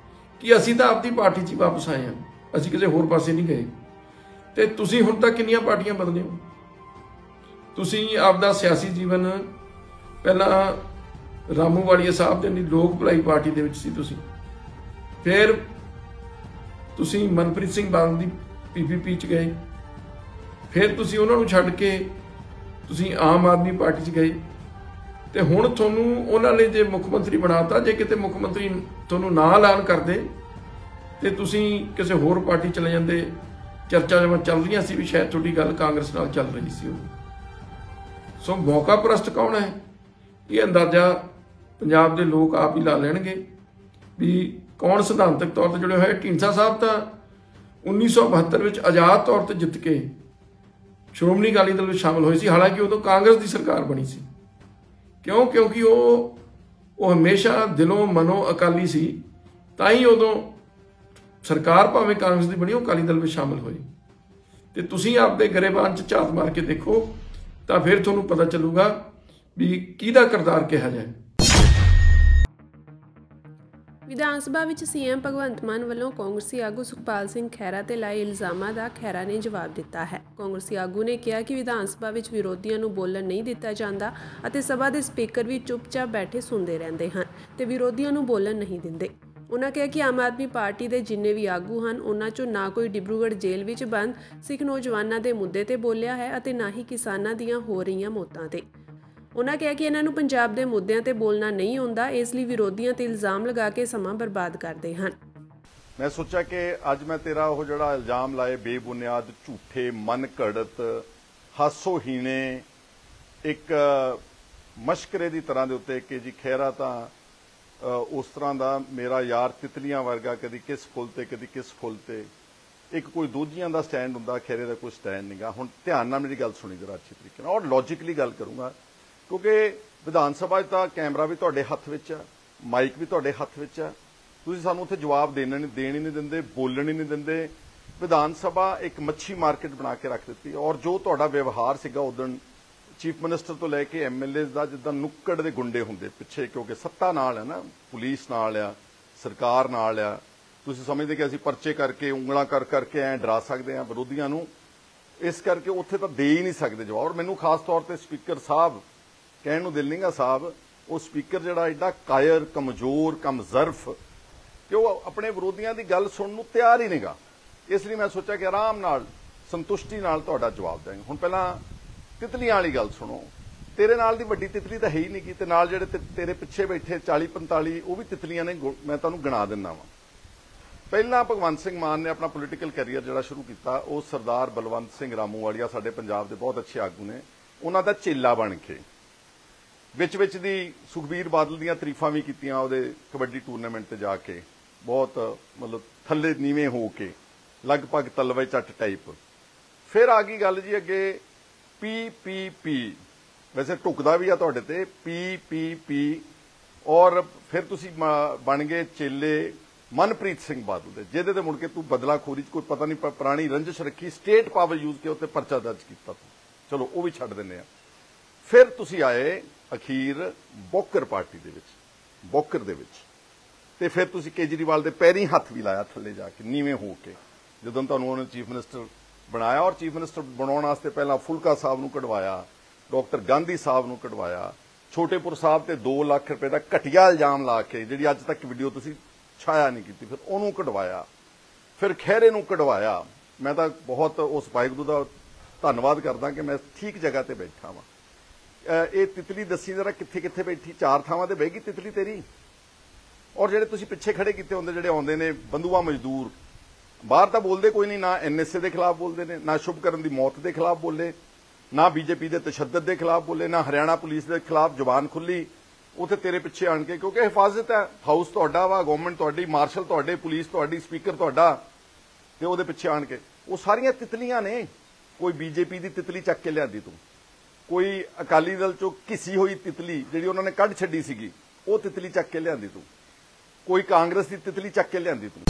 ਕਿ ਅਸੀਂ ਤਾਂ ਆਪਣੀ ਪਾਰਟੀ 'ਚ ਹੀ ਵਾਪਸ ਆਏ ਹਾਂ, ਅਸੀਂ ਕਿਸੇ ਹੋਰ ਪਾਸੇ ਨਹੀਂ ਗਏ। ਤੇ ਤੁਸੀਂ ਹੁਣ ਤੱਕ ਕਿੰਨੀਆਂ ਪਾਰਟੀਆਂ ਬਦਲੇ ਹੋ? ਤੁਸੀਂ ਆਪਦਾ ਸਿਆਸੀ ਜੀਵਨ ਪਹਿਲਾਂ ਰਾਮੂ ਵਾਲੀਆ ਸਾਹਿਬ ਦੇ ਲੋਕ ਭਲਾਈ ਪਾਰਟੀ ਦੇ ਵਿੱਚ ਸੀ ਤੁਸੀਂ, ਫਿਰ ਤੁਸੀਂ ਮਨਪ੍ਰੀਤ ਸਿੰਘ ਬਾਦਲ ਦੀ ਪੀਪੀਪੀ 'ਚ ਗਏ, ਫਿਰ ਤੁਸੀਂ ਉਹਨਾਂ ਨੂੰ ਛੱਡ ਕੇ ਤੁਸੀਂ ਆਮ ਆਦਮੀ ਪਾਰਟੀ 'ਚ ਗਏ, ਤੇ ਹੁਣ ਤੁਹਾਨੂੰ ਉਹਨਾਂ ਨੇ ਜੇ ਮੁੱਖ ਮੰਤਰੀ ਬਣਾਤਾ। ਜੇ ਕਿਤੇ ਮੁੱਖ ਮੰਤਰੀ ਤੁਹਾਨੂੰ ਨਾ ਐਲਾਨ ਕਰਦੇ ਤੇ ਤੁਸੀਂ ਕਿਸੇ ਹੋਰ ਪਾਰਟੀ ਚਲੇ ਜਾਂਦੇ। ਚਰਚਾ ਜਿਵੇਂ ਚੱਲ ਰਹੀਆਂ ਸੀ ਵੀ ਸ਼ਾਇਦ ਤੁਹਾਡੀ ਗੱਲ ਕਾਂਗਰਸ ਨਾਲ ਚੱਲ ਰਹੀ ਸੀ। ਸੋ ਮੌਕਾ ਪ੍ਰਸਤ ਕੌਣ ਹੈ, ਇਹ ਅੰਦਾਜ਼ਾ ਪੰਜਾਬ ਦੇ ਲੋਕ ਆਪ ਹੀ ਲਾ ਲੈਣਗੇ ਵੀ ਕੌਣ ਸਿਧਾਂਤਕ ਤੌਰ ਤੇ ਜੁੜੇ ਹੋਏ। ਢੀਂਡਸਾ ਸਾਹਿਬ ਤਾਂ 1972 ਵਿੱਚ ਆਜ਼ਾਦ ਤੌਰ ਤੇ ਜਿੱਤ ਕੇ ਸ਼੍ਰੋਮਣੀ ਅਕਾਲੀ ਦਲ ਵਿੱਚ ਸ਼ਾਮਲ ਹੋਏ ਸੀ, ਹਾਲਾਂਕਿ ਉਦੋਂ ਕਾਂਗਰਸ ਦੀ ਸਰਕਾਰ ਬਣੀ ਸੀ। ਕਿਉਂਕਿ ਉਹ ਹਮੇਸ਼ਾ ਦਿਲੋਂ ਮਨੋਂ ਅਕਾਲੀ ਸੀ, ਤਾਂ ਹੀ ਉਦੋਂ ਸਰਕਾਰ ਭਾਵੇਂ ਕਾਂਗਰਸ ਦੀ ਬਣੀ, ਉਹ ਅਕਾਲੀ ਦਲ ਵਿੱਚ ਸ਼ਾਮਲ ਹੋਏ। ਤੇ ਤੁਸੀਂ ਆਪਦੇ ਗਰੇਬਾਨ 'ਚ ਝਾਤ ਮਾਰ ਕੇ ਦੇਖੋ ਤਾਂ ਫਿਰ ਤੁਹਾਨੂੰ ਪਤਾ ਚੱਲੂਗਾ ਵੀ ਕਿਹਦਾ ਕਿਰਦਾਰ ਕਿਹਾ ਜਾਏ। ਵਿਧਾਨ ਸਭਾ ਵਿੱਚ ਸੀਐਮ ਭਗਵੰਤ ਮਾਨ ਵੱਲੋਂ ਕਾਂਗਰਸੀ ਆਗੂ ਸੁਖਪਾਲ ਸਿੰਘ ਖਹਿਰਾ ਤੇ ਲਾਏ ਇਲਜ਼ਾਮਾਂ ਦਾ ਖਹਿਰਾ ਨੇ ਜਵਾਬ ਦਿੱਤਾ ਹੈ। ਕਾਂਗਰਸੀ ਆਗੂ ਨੇ ਕਿਹਾ ਕਿ ਵਿਧਾਨ ਸਭਾ ਵਿੱਚ ਵਿਰੋਧੀਆਂ ਨੂੰ ਬੋਲਣ ਨਹੀਂ ਦਿੱਤਾ ਜਾਂਦਾ ਅਤੇ ਸਭਾ ਦੇ ਸਪੀਕਰ ਵੀ ਚੁੱਪਚਾਪ ਬੈਠੇ ਸੁਣਦੇ ਰਹਿੰਦੇ ਹਨ ਤੇ ਵਿਰੋਧੀਆਂ ਨੂੰ ਬੋਲਣ ਨਹੀਂ ਦਿੰਦੇ। ਉਨ੍ਹਾਂ ਕਿਹਾ ਕਿ ਆਮ ਆਦਮੀ ਪਾਰਟੀ ਦੇ ਜਿੰਨੇ ਵੀ ਆਗੂ ਹਨ, ਉਹਨਾਂ 'ਚੋਂ ਨਾ ਕੋਈ ਡਿਬਰੂਗੜ੍ਹ ਜੇਲ੍ਹ ਵਿੱਚ ਬੰਦ ਸਿੱਖ ਨੌਜਵਾਨਾਂ ਦੇ ਮੁੱਦੇ ਤੇ ਬੋਲਿਆ ਹੈ ਅਤੇ ਨਾ ਹੀ ਕਿਸਾਨਾਂ ਦੀਆਂ ਹੋ ਰਹੀਆਂ ਮੌਤਾਂ ਤੇ। ਉਨ੍ਹਾਂ ਕਿਹਾ ਕਿ ਇਹਨਾਂ ਨੂੰ ਪੰਜਾਬ ਦੇ ਮੁੱਦਿਆਂ ਤੇ ਬੋਲਣਾ ਨਹੀਂ ਆਉਂਦਾ, ਇਸ ਲਈ ਵਿਰੋਧੀਆਂ ਤੇ ਇਲਜ਼ਾਮ ਲਗਾ ਕੇ ਸਮਾਂ ਬਰਬਾਦ ਕਰਦੇ ਹਨ। ਮੈਂ ਸੋਚਿਆ ਕਿ ਅੱਜ ਮੈਂ ਤੇਰਾ ਉਹ ਜਿਹੜਾ ਇਲਜ਼ਾਮ ਲਾਏ ਬੇਬੁਨਿਆਦ, ਝੂਠੇ, ਮਨ ਘੜਤ, ਹਾਸੋਹੀਣੇ, ਇੱਕ ਮਸ਼ਕਰੇ ਦੀ ਤਰ੍ਹਾਂ ਦੇ ਉੱਤੇ ਕਿ ਜੀ ਖਹਿਰਾ ਤਾਂ ਉਸ ਤਰ੍ਹਾਂ ਦਾ ਮੇਰਾ ਯਾਰ ਤਿਤਲੀਆਂ ਵਰਗਾ, ਕਦੀ ਕਿਸ ਫੁੱਲ ਤੇ ਕਦੀ ਕਿਸ ਫੁੱਲ ਤੇ, ਇੱਕ ਕੋਈ ਦੋਜੀਆਂ ਦਾ ਸਟੈਂਡ ਹੁੰਦਾ, ਖਹਿਰੇ ਦਾ ਕੋਈ ਸਟੈਂਡ ਨਹੀਂਗਾ। ਹੁਣ ਧਿਆਨ ਨਾਲ ਮੇਰੀ ਗੱਲ ਸੁਣੀ ਜਰਾ ਅੱਛੀ ਤਰੀਕੇ ਨਾਲ, ਔਰ ਲੌਜੀਕਲੀ ਗੱਲ ਕਰੂੰਗਾ, ਕਿਉਂਕਿ ਵਿਧਾਨ ਸਭਾ 'ਚ ਤਾਂ ਕੈਮਰਾ ਵੀ ਤੁਹਾਡੇ ਹੱਥ ਵਿੱਚ ਆ, ਮਾਈਕ ਵੀ ਤੁਹਾਡੇ ਹੱਥ ਵਿੱਚ ਆ, ਤੁਸੀਂ ਸਾਨੂੰ ਉੱਥੇ ਜਵਾਬ ਦੇਣ ਹੀ ਨਹੀਂ ਦਿੰਦੇ, ਬੋਲਣ ਹੀ ਨਹੀਂ ਦਿੰਦੇ। ਵਿਧਾਨ ਸਭਾ ਇੱਕ ਮੱਛੀ ਮਾਰਕੀਟ ਬਣਾ ਕੇ ਰੱਖ ਦਿੱਤੀ। ਔਰ ਜੋ ਤੁਹਾਡਾ ਵਿਵਹਾਰ ਸੀਗਾ ਉਦੋਂ ਚੀਫ ਮਿਨਿਸਟਰ ਤੋਂ ਲੈ ਕੇ ਐਮਐਲਏਜ਼ ਦਾ, ਜਿੱਦਾਂ ਨੁੱਕੜ ਦੇ ਗੁੰਡੇ ਹੁੰਦੇ ਪਿੱਛੇ, ਕਿਉਂਕਿ ਸੱਤਾ ਨਾਲ ਹੈ ਨਾ, ਪੁਲਿਸ ਨਾਲ ਆ, ਸਰਕਾਰ ਨਾਲ ਆ, ਤੁਸੀਂ ਸਮਝਦੇ ਕਿ ਅਸੀਂ ਪਰਚੇ ਕਰਕੇ ਉਂਗਲਾਂ ਕਰਕੇ ਐਂ ਡਰਾ ਸਕਦੇ ਹਾਂ ਵਿਰੋਧੀਆਂ ਨੂੰ, ਇਸ ਕਰਕੇ ਉੱਥੇ ਤਾਂ ਦੇ ਹੀ ਨਹੀਂ ਸਕਦੇ ਜਵਾਬ। ਔਰ ਮੈਨੂੰ ਖਾਸ ਤੌਰ ਤੇ ਸਪੀਕਰ ਸਾਹਿਬ ਕਹਿਣ ਨੂੰ ਦਿਲ ਨਹੀਂਗਾ ਸਾਹਿਬ, ਉਹ ਸਪੀਕਰ ਜਿਹੜਾ ਐਡਾ ਕਾਇਰ, ਕਮਜ਼ੋਰ, ਕਮਜ਼ਰਫ ਕਿ ਉਹ ਆਪਣੇ ਵਿਰੋਧੀਆਂ ਦੀ ਗੱਲ ਸੁਣਨ ਨੂੰ ਤਿਆਰ ਹੀ ਨਹੀਂਗਾ। ਇਸ ਲਈ ਮੈਂ ਸੋਚਿਆ ਕਿ ਆਰਾਮ ਨਾਲ, ਸੰਤੁਸ਼ਟੀ ਨਾਲ ਤੁਹਾਡਾ ਜਵਾਬ ਦੇਵਾਂਗੇ। ਹੁਣ ਪਹਿਲਾਂ ਤਿਤਲੀਆਂ ਵਾਲੀ ਗੱਲ ਸੁਣੋ। ਤੇਰੇ ਨਾਲ ਦੀ ਵੱਡੀ ਤਿਤਲੀ ਤਾਂ ਹੈ ਹੀ ਨਹੀਂ ਗੀ, ਤੇ ਨਾਲ ਜਿਹੜੇ ਤੇਰੇ ਪਿੱਛੇ ਬੈਠੇ 40-45 ਉਹ ਵੀ ਤਿਤਲੀਆਂ ਨੇ। ਮੈਂ ਤੁਹਾਨੂੰ ਗਿਣਾ ਦਿੰਦਾ ਵਾਂ। ਪਹਿਲਾਂ ਭਗਵੰਤ ਸਿੰਘ ਮਾਨ ਨੇ ਆਪਣਾ ਪੋਲੀਟੀਕਲ ਕੈਰੀਅਰ ਜਿਹੜਾ ਸ਼ੁਰੂ ਕੀਤਾ, ਉਹ ਸਰਦਾਰ ਬਲਵੰਤ ਸਿੰਘ ਰਾਮੂਵਾਲੀਆ, ਸਾਡੇ ਪੰਜਾਬ ਦੇ ਬਹੁਤ ਅੱਛੇ ਆਗੂ ਨੇ, ਉਹਨਾਂ ਦਾ ਚੇਲਾ ਬਣ ਕੇ ਵਿੱਚ ਦੀ ਸੁਖਬੀਰ ਬਾਦਲ ਦੀਆਂ ਤਾਰੀਫਾਂ ਵੀ ਕੀਤੀਆਂ, ਉਹਦੇ ਕਬੱਡੀ ਟੂਰਨਾਮੈਂਟ ਤੇ ਜਾ ਕੇ ਬਹੁਤ ਮਤਲਬ ਥੱਲੇ ਨੀਵੇਂ ਹੋ ਕੇ, ਲਗਭਗ ਤਲਵੇ ਚੱਟ ਟਾਈਪ। ਫਿਰ ਆ ਗਈ ਗੱਲ ਜੀ ਅੱਗੇ PPP, ਵੈਸੇ ਟੁਕਦਾ ਵੀ ਆ ਤੁਹਾਡੇ ਤੇ PPP। ਔਰ ਫਿਰ ਤੁਸੀਂ ਬਣ ਗਏ ਚੇਲੇ ਮਨਪ੍ਰੀਤ ਸਿੰਘ ਬਾਦਲ ਦੇ, ਜਿਹਦੇ ਤੇ ਮੁੜ ਕੇ ਤੂੰ ਬਦਲਾਖੋਰੀ 'ਚ ਕੋਈ ਪਤਾ ਨਹੀਂ ਪੁਰਾਣੀ ਰੰਜਿਸ਼ ਰੱਖੀ, ਸਟੇਟ ਪਾਵਰ ਯੂਜ਼ ਕੇ ਉੱਤੇ ਪਰਚਾ ਦਰਜ ਕੀਤਾ ਤੂੰ। ਚਲੋ ਉਹ ਵੀ ਛੱਡ ਦਿੰਦੇ ਆ। ਫਿਰ ਤੁਸੀਂ ਆਏ ਅਖੀਰ ਬੋਕਰ ਪਾਰਟੀ ਦੇ ਵਿੱਚ, ਬੋਕਰ ਦੇ ਵਿੱਚ, ਤੇ ਫਿਰ ਤੁਸੀਂ ਕੇਜਰੀਵਾਲ ਦੇ ਪੈਰੀਂ ਹੱਥ ਵੀ ਲਾਇਆ ਥੱਲੇ ਜਾ ਕੇ, ਨੀਵੇਂ ਹੋ ਕੇ, ਜਦੋਂ ਤੁਹਾਨੂੰ ਉਹਨੇ ਚੀਫ ਮਿਨਿਸਟਰ ਬਣਾਇਆ। ਔਰ ਚੀਫ ਮਿਨਿਸਟਰ ਬਣਾਉਣ ਵਾਸਤੇ ਪਹਿਲਾਂ ਫੁਲਕਾ ਸਾਹਿਬ ਨੂੰ ਕਢਵਾਇਆ, ਡਾਕਟਰ ਗਾਂਧੀ ਸਾਹਿਬ ਨੂੰ ਕਢਵਾਇਆ, ਛੋਟੇਪੁਰ ਸਾਹਿਬ ਤੇ 2 ਲੱਖ ਰੁਪਏ ਦਾ ਘਟੀਆ ਇਲਜ਼ਾਮ ਲਾ ਕੇ, ਜਿਹੜੀ ਅੱਜ ਤੱਕ ਵੀਡੀਓ ਤੁਸੀਂ ਛਾਇਆ ਨਹੀਂ ਕੀਤੀ, ਫਿਰ ਉਹਨੂੰ ਕਢਵਾਇਆ, ਫਿਰ ਖਹਿਰੇ ਨੂੰ ਕਢਵਾਇਆ। ਮੈਂ ਤਾਂ ਬਹੁਤ ਉਸ ਵਾਹਿਗੁਰੂ ਦਾ ਧੰਨਵਾਦ ਕਰਦਾ ਕਿ ਮੈਂ ਠੀਕ ਜਗ੍ਹਾ ਤੇ ਬੈਠਾ ਵਾਂ। ਇਹ ਤਿਤਲੀ ਦੱਸੀ ਜਰਾ ਕਿੱਥੇ ਕਿੱਥੇ ਬੈਠੀ? 4 ਥਾਵਾਂ ਤੇ ਬਹਿ ਗਈ ਤਿਤਲੀ ਤੇਰੀ। ਔਰ ਜਿਹੜੇ ਤੁਸੀਂ ਪਿੱਛੇ ਖੜੇ ਕੀਤੇ ਹੁੰਦੇ, ਜਿਹੜੇ ਆਉਂਦੇ ਨੇ ਬੰਦੂਆ ਮਜ਼ਦੂਰ, ਬਾਹਰ ਤਾਂ ਬੋਲਦੇ ਕੋਈ ਨਹੀਂ, ਨਾ NSA ਦੇ ਖਿਲਾਫ ਬੋਲਦੇ ਨੇ, ਨਾ ਸ਼ੁਭਕਰਨ ਦੀ ਮੌਤ ਦੇ ਖਿਲਾਫ ਬੋਲੇ, ਨਾ BJP ਦੇ ਤਸ਼ੱਦਦ ਦੇ ਖਿਲਾਫ ਬੋਲੇ, ਨਾ ਹਰਿਆਣਾ ਪੁਲਿਸ ਦੇ ਖਿਲਾਫ ਜ਼ੁਬਾਨ ਖੁੱਲੀ। ਉੱਥੇ ਤੇਰੇ ਪਿੱਛੇ ਆਣ ਕੇ, ਕਿਉਂਕਿ ਹਿਫਾਜ਼ਤ ਹੈ, ਹਾਊਸ ਤੁਹਾਡਾ ਵਾ, ਗਵਰਨਮੈਂਟ ਤੁਹਾਡੀ, ਮਾਰਸ਼ਲ ਤੁਹਾਡੇ, ਪੁਲਿਸ ਤੁਹਾਡੀ, ਸਪੀਕਰ ਤੁਹਾਡਾ, ਤੇ ਉਹਦੇ ਪਿੱਛੇ ਆਣ ਕੇ ਉਹ ਸਾਰੀਆਂ ਤਿਤਲੀਆਂ ਨੇ। ਕੋਈ BJP ਦੀ ਤਿਤਲੀ ਚੱਕ ਕੇ ਲਿਆਂਦੀ ਤੂੰ, ਕੋਈ ਅਕਾਲੀ ਦਲ ਚੋਂ ਘਿਸੀ ਹੋਈ ਤਿਤਲੀ ਜਿਹੜੀ ਉਹਨਾਂ ਨੇ ਕੱਢ ਛੱਡੀ ਸੀਗੀ, ਉਹ ਤਿਤਲੀ ਚੱਕ ਕੇ ਲਿਆਂਦੀ ਤੂੰ, ਕੋਈ ਕਾਂਗਰਸ ਦੀ ਤਿਤਲੀ ਚੱਕ ਕੇ ਲਿਆਂਦੀ ਤੂੰ।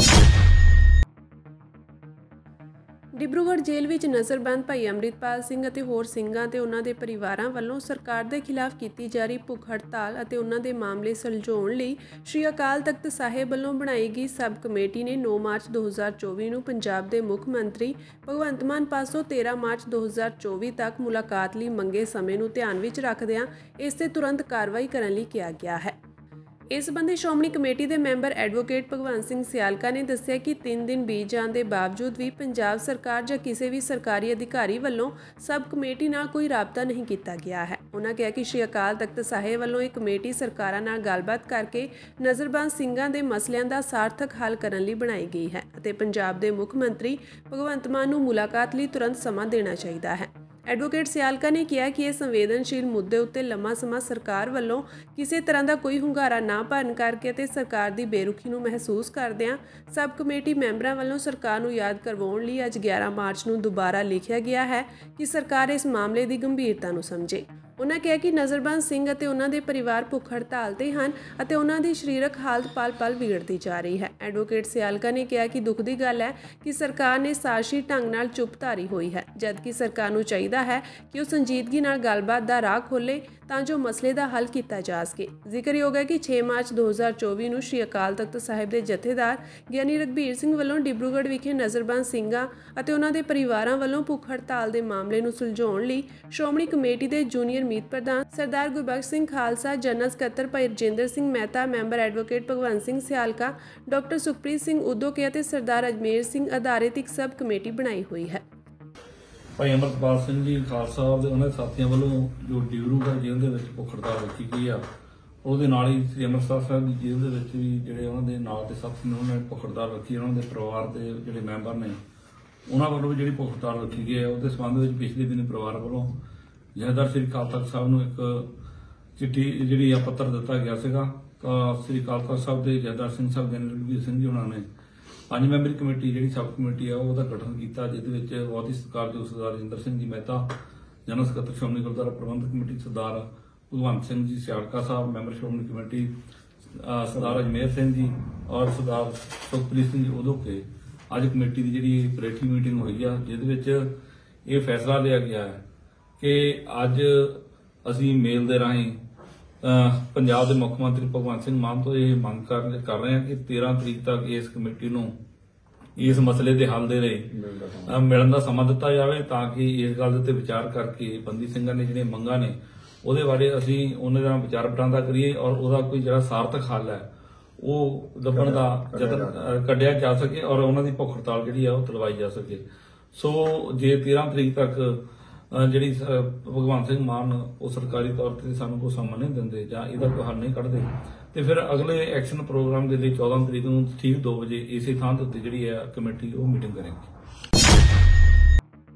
ਡਿਬਰੂਗੜ੍ਹ ਜੇਲ੍ਹ ਵਿੱਚ ਨਜ਼ਰਬੰਦ ਭਾਈ ਅੰਮ੍ਰਿਤਪਾਲ ਸਿੰਘ ਅਤੇ ਹੋਰ ਸਿੰਘਾਂ ਤੇ ਉਹਨਾਂ ਦੇ ਪਰਿਵਾਰਾਂ ਵੱਲੋਂ ਸਰਕਾਰ ਦੇ ਖਿਲਾਫ ਕੀਤੀ ਜਾ ਰਹੀ ਭੁੱਖ ਹੜਤਾਲ ਅਤੇ ਉਹਨਾਂ ਦੇ ਮਾਮਲੇ ਸੁਲਝਾਉਣ ਲਈ ਸ਼੍ਰੀ ਅਕਾਲ ਤਖਤ ਸਾਹਿਬ ਵੱਲੋਂ ਬਣਾਈ ਗਈ ਸਬ ਕਮੇਟੀ ਨੇ 9 ਮਾਰਚ 2024 ਨੂੰ ਪੰਜਾਬ ਦੇ ਮੁੱਖ ਮੰਤਰੀ ਭਗਵੰਤ ਮਾਨ ਪਾਸੋਂ 13 ਮਾਰਚ 2024 ਤੱਕ ਮੁਲਾਕਾਤ ਲਈ ਮੰਗੇ ਸਮੇਂ ਨੂੰ ਧਿਆਨ ਵਿੱਚ ਰੱਖਦਿਆਂ ਇਸ ਤੇ ਤੁਰੰਤ ਕਾਰਵਾਈ ਕਰਨ ਲਈ ਕਿਹਾ ਗਿਆ ਹੈ। ਇਸ ਸੰਬੰਧੀ ਸ਼੍ਰੋਮਣੀ ਕਮੇਟੀ ਦੇ ਮੈਂਬਰ ਐਡਵੋਕੇਟ ਭਗਵੰਤ ਸਿੰਘ ਸਿਆਲਕਾ ਨੇ ਦੱਸਿਆ ਕਿ 3 ਦਿਨ ਬੀਤ ਜਾਣ ਦੇ ਬਾਵਜੂਦ ਵੀ ਪੰਜਾਬ ਸਰਕਾਰ ਜਾਂ ਕਿਸੇ ਵੀ ਸਰਕਾਰੀ ਅਧਿਕਾਰੀ ਵੱਲੋਂ ਸਬ ਕਮੇਟੀ ਨਾਲ ਕੋਈ ਰਾਬਤਾ ਨਹੀਂ ਕੀਤਾ ਗਿਆ ਹੈ। ਉਹਨਾਂ ਕਿਹਾ ਕਿ ਸ਼੍ਰੀ ਅਕਾਲ ਤਖਤ ਸਾਹਿਬ ਵੱਲੋਂ ਇਹ ਕਮੇਟੀ ਸਰਕਾਰਾਂ ਨਾਲ ਗੱਲਬਾਤ ਕਰਕੇ ਨਜ਼ਰਬੰਦ ਸਿੰਘਾਂ ਦੇ ਮਸਲਿਆਂ ਦਾ ਸਾਰਥਕ ਹੱਲ ਕਰਨ ਲਈ ਬਣਾਈ ਗਈ ਹੈ ਅਤੇ ਪੰਜਾਬ ਦੇ ਮੁੱਖ ਮੰਤਰੀ ਭਗਵੰਤ ਮਾਨ ਨੂੰ ਮੁਲਾਕਾਤ ਲਈ ਤੁਰੰਤ ਸਮਾਂ ਦੇਣਾ ਚਾਹੀਦਾ ਹੈ। ਐਡਵੋਕੇਟ ਸਿਆਲਕਾ ਨੇ ਕਿਹਾ ਕਿ ਇਹ ਸੰਵੇਦਨਸ਼ੀਲ ਮੁੱਦੇ ਉੱਤੇ ਲੰਮਾ ਸਮਾਂ ਸਰਕਾਰ ਵੱਲੋਂ ਕਿਸੇ ਤਰ੍ਹਾਂ ਦਾ ਕੋਈ ਹੁੰਗਾਰਾ ਨਾ ਭਰਨ ਕਰਕੇ ਅਤੇ ਸਰਕਾਰ ਦੀ ਬੇਰੁਖੀ ਨੂੰ ਮਹਿਸੂਸ ਕਰਦਿਆਂ ਸਬ ਕਮੇਟੀ ਮੈਂਬਰਾਂ ਵੱਲੋਂ ਸਰਕਾਰ ਨੂੰ ਯਾਦ ਕਰਵਾਉਣ ਲਈ ਅੱਜ 11 ਮਾਰਚ ਨੂੰ ਦੁਬਾਰਾ ਲਿਖਿਆ ਗਿਆ ਹੈ ਕਿ ਸਰਕਾਰ ਇਸ ਮਾਮਲੇ ਦੀ ਗੰਭੀਰਤਾ ਨੂੰ ਸਮਝੇ। ਉਹਨਾਂ ਕਿਹਾ ਕਿ ਨਜ਼ਰਬੰਦ ਸਿੰਘ ਅਤੇ ਉਹਨਾਂ ਦੇ ਪਰਿਵਾਰ ਭੁੱਖ ਹੜਤਾਲ ਤੇ ਹਨ ਅਤੇ ਉਹਨਾਂ ਦੀ ਸਰੀਰਕ ਹਾਲਤ ਪਲ-ਪਲ ਵਿਗੜਦੀ ਜਾ ਰਹੀ ਹੈ। ਐਡਵੋਕੇਟ ਸਿਆਲਕਾ ਨੇ ਕਿਹਾ ਕਿ ਦੁੱਖ ਦੀ ਗੱਲ ਹੈ ਕਿ ਸਰਕਾਰ ਨੇ ਸਾਜ਼ਿਸ਼ੀ ਢੰਗ ਨਾਲ ਚੁੱਪ ਧਾਰੀ ਹੋਈ ਹੈ, ਜਦਕਿ ਸਰਕਾਰ ਨੂੰ ਚਾਹੀਦਾ ਹੈ ਕਿ ਉਹ ਸੰਜੀਦਗੀ ਨਾਲ ਗੱਲਬਾਤ ਦਾ ਰਾਹ ਖੋਲ੍ਹੇ ਤਾਂ ਜੋ ਮਸਲੇ ਦਾ ਹੱਲ ਕੀਤਾ ਜਾ ਸਕੇ। ਜ਼ਿਕਰਯੋਗ ਹੈ ਕਿ 6 ਮਾਰਚ 2024 ਨੂੰ ਸ਼੍ਰੀ ਅਕਾਲ ਤਖਤ ਸਾਹਿਬ ਦੇ ਜਥੇਦਾਰ ਗਿਆਨੀ ਰਘਬੀਰ ਸਿੰਘ ਵੱਲੋਂ ਡਿਬਰੂਗੜ੍ਹ ਵਿਖੇ ਨਜ਼ਰਬੰਦ ਸਿੰਘਾਂ ਅਤੇ ਉਹਨਾਂ ਦੇ ਪਰਿਵਾਰਾਂ ਵੱਲੋਂ ਭੁੱਖ ਹੜਤਾਲ ਦੇ ਮਾਮਲੇ ਨੂੰ ਸੁਲਝਾਉਣ ਲਈ ਸ਼੍ਰੋਮਣੀ ਕਮੇਟੀ ਦੇ ਜੂਨੀਅਰ ਮੀਤ ਪ੍ਰਧਾਨ ਸਰਦਾਰ ਗੁਰਬਖਸ਼ ਸਿੰਘ ਖਾਲਸਾ, ਜਨਰਲ ਸਕੱਤਰ Bhai Rajinder Singh Mehta, member advocate Bhagwant Singh Sialka, doctor Sukhpreet Singh Udoke ਅਤੇ ਸਰਦਾਰ ਅਜਮੇਰ ਸਿੰਘ ਆਧਾਰਿਤ ਇੱਕ ਸਬ ਕਮੇਟੀ ਬਣਾਈ ਹੋਈ ਹੈ। ਭਾਈ ਅੰਮ੍ਰਿਤਪਾਲ ਸਿੰਘ ਜੀ ਖਾਲਸਾ ਸਾਹਿਬ ਦੇ ਉਹਨਾਂ ਦੇ ਸਾਥੀਆਂ ਵੱਲੋਂ ਜੋ ਡਿਬਰੂਗੜ੍ਹ ਜੇਲ੍ਹ ਦੇ ਵਿੱਚ ਭੁੱਖ ਹੜਤਾਲ ਰੱਖੀ ਗਈ ਆ, ਉਹਦੇ ਨਾਲ ਹੀ ਸ੍ਰੀ ਅੰਮ੍ਰਿਤਸਰ ਸਾਹਿਬ ਦੀ ਜੇਲ੍ਹ ਦੇ ਵਿੱਚ ਵੀ ਜਿਹੜੇ ਉਹਨਾਂ ਦੇ ਨਾਲ ਦੇ ਸਾਥੀ ਨੇ ਉਹਨਾਂ ਨੇ ਭੁੱਖ ਹੜਤਾਲ ਰੱਖੀ। ਉਹਨਾਂ ਦੇ ਪਰਿਵਾਰ ਦੇ ਜਿਹੜੇ ਮੈਂਬਰ ਨੇ ਉਹਨਾਂ ਵੱਲੋਂ ਵੀ ਜਿਹੜੀ ਭੁੱਖ ਹੜਤਾਲ ਰੱਖੀ ਗਈ ਹੈ, ਉਹਦੇ ਸੰਬੰਧ ਵਿੱਚ ਪਿਛਲੇ ਦਿਨ ਪਰਿਵਾਰ ਵੱਲੋਂ ਜਥੇਦਾਰ ਸ੍ਰੀ ਅਕਾਲ ਤਖਤ ਸਾਹਿਬ ਨੂੰ ਇੱਕ ਚਿੱਠੀ ਜਿਹੜੀ ਆ ਪੱਤਰ ਦਿੱਤਾ ਗਿਆ ਸੀਗਾ। ਤਾਂ ਸ੍ਰੀ ਅਕਾਲ ਤਖਤ ਸਾਹਿਬ ਦੇ ਜਥੇਦਾਰ ਸਿੰਘ ਸਾਹਿਬ ਗਿਆਨੀ ਰਘਬੀਰ ਸਿੰਘ ਜੀ ਉਹਨਾਂ ਨੇ 5 ਮੈਂਬਰੀ ਕਮੇਟੀ ਜਿਹੜੀ ਸਬ ਕਮੇਟੀ ਆ ਉਹਦਾ ਗਠਨ ਕੀਤਾ, ਜਿਹਦੇ ਵਿੱਚ ਬਹੁਤ ਹੀ ਸਤਿਕਾਰਯੋਗ ਸਰਦਾਰ ਰਜਿੰਦਰ ਸਿੰਘ ਜੀ ਮਹਿਤਾ, ਜਨਰਲ ਸਕੱਤਰ ਸ਼੍ਰੋਮਣੀ ਗੁਰਦੁਆਰਾ ਪ੍ਰਬੰਧਕ ਕਮੇਟੀ ਸਰਦਾਰ ਭਗਵੰਤ ਸਿੰਘ ਜੀ ਸਿਆਲਕਾ ਸਾਹਿਬ, ਮੈਂਬਰ ਸ਼੍ਰੋਮਣੀ ਕਮੇਟੀ ਸਰਦਾਰ ਅਜਮੇਰ ਸਿੰਘ ਜੀ ਔਰ ਸਰਦਾਰ ਸੁਖਪ੍ਰੀਤ ਸਿੰਘ ਜੀ ਉਦੋਕੇ ਅੱਜ ਕਮੇਟੀ ਦੀ ਜਿਹੜੀ ਪਰੇਠੀ ਮੀਟਿੰਗ ਹੋਈ ਆ, ਜਿਹਦੇ ਵਿੱਚ ਇਹ ਫੈਸਲਾ ਲਿਆ ਗਿਆ ਹੈ ਕਿ ਅੱਜ ਅਸੀਂ ਮੇਲ ਦੇ ਰਾਹੀਂ ਪੰਜਾਬ ਦੇ ਮੁੱਖ ਮੰਤਰੀ ਭਗਵੰਤ ਸਿੰਘ ਮਾਨ ਤੋਂ ਇਹ ਮੰਗ ਕਰ ਰਹੇ ਹਾਂ ਕਿ 13 ਤਰੀਕ ਤੱਕ ਇਸ ਕਮੇਟੀ ਨੂੰ ਇਸ ਮਸਲੇ ਦੇ ਹੱਲ ਦੇ ਲਈ ਮਿਲਣ ਦਾ ਸਮਾਂ ਦਿੱਤਾ ਜਾਵੇ, ਤਾਂ ਕਿ ਇਸ ਗੱਲ ਦੇ ਉੱਤੇ ਵਿਚਾਰ ਕਰਕੇ ਬੰਦੀ ਸਿੰਘਾਂ ਨੇ ਜਿਹੜੀਆਂ ਮੰਗਾਂ ਨੇ ਉਹਦੇ ਬਾਰੇ ਅਸੀਂ ਉਹਨਾਂ ਦਾ ਵਿਚਾਰ ਵਟਾਂਦਰਾ ਕਰੀਏ ਔਰ ਉਹਦਾ ਕੋਈ ਜਿਹੜਾ ਸਾਰਥਕ ਹੱਲ ਹੈ ਉਹ ਲੱਭਣ ਦਾ ਯਤਨ ਕੱਢਿਆ ਜਾ ਸਕੇ ਔਰ ਉਹਨਾਂ ਦੀ ਭੁੱਖ ਹੜਤਾਲ ਜਿਹੜੀ ਆ ਉਹ ਤੁਲਵਾਈ ਜਾ ਸਕੇ। ਸੋ ਜੇ 13 ਤਰੀਕ ਤੱਕ ਜਿਹੜੀ ਭਗਵੰਤ ਸਿੰਘ ਮਾਨ ਉਹ ਸਰਕਾਰੀ ਤੌਰ ਤੇ ਸਾਨੂੰ ਕੋਈ ਸਮਾਂ ਨਹੀਂ ਦਿੰਦੇ ਜਾਂ ਇਹਦਾ ਕੋਈ ਹੱਲ ਨਹੀਂ ਕੱਢਦੇ, ਤੇ ਫਿਰ ਅਗਲੇ ਐਕਸ਼ਨ ਪ੍ਰੋਗਰਾਮ ਦੇ ਲਈ 14 ਤਰੀਕ ਨੂੰ ਠੀਕ 2 ਵਜੇ ਇਸੇ ਥਾਂ ਦੇ ਉੱਤੇ ਜਿਹੜੀ ਹੈ ਕਮੇਟੀ ਉਹ ਮੀਟਿੰਗ ਕਰੇਗੀ।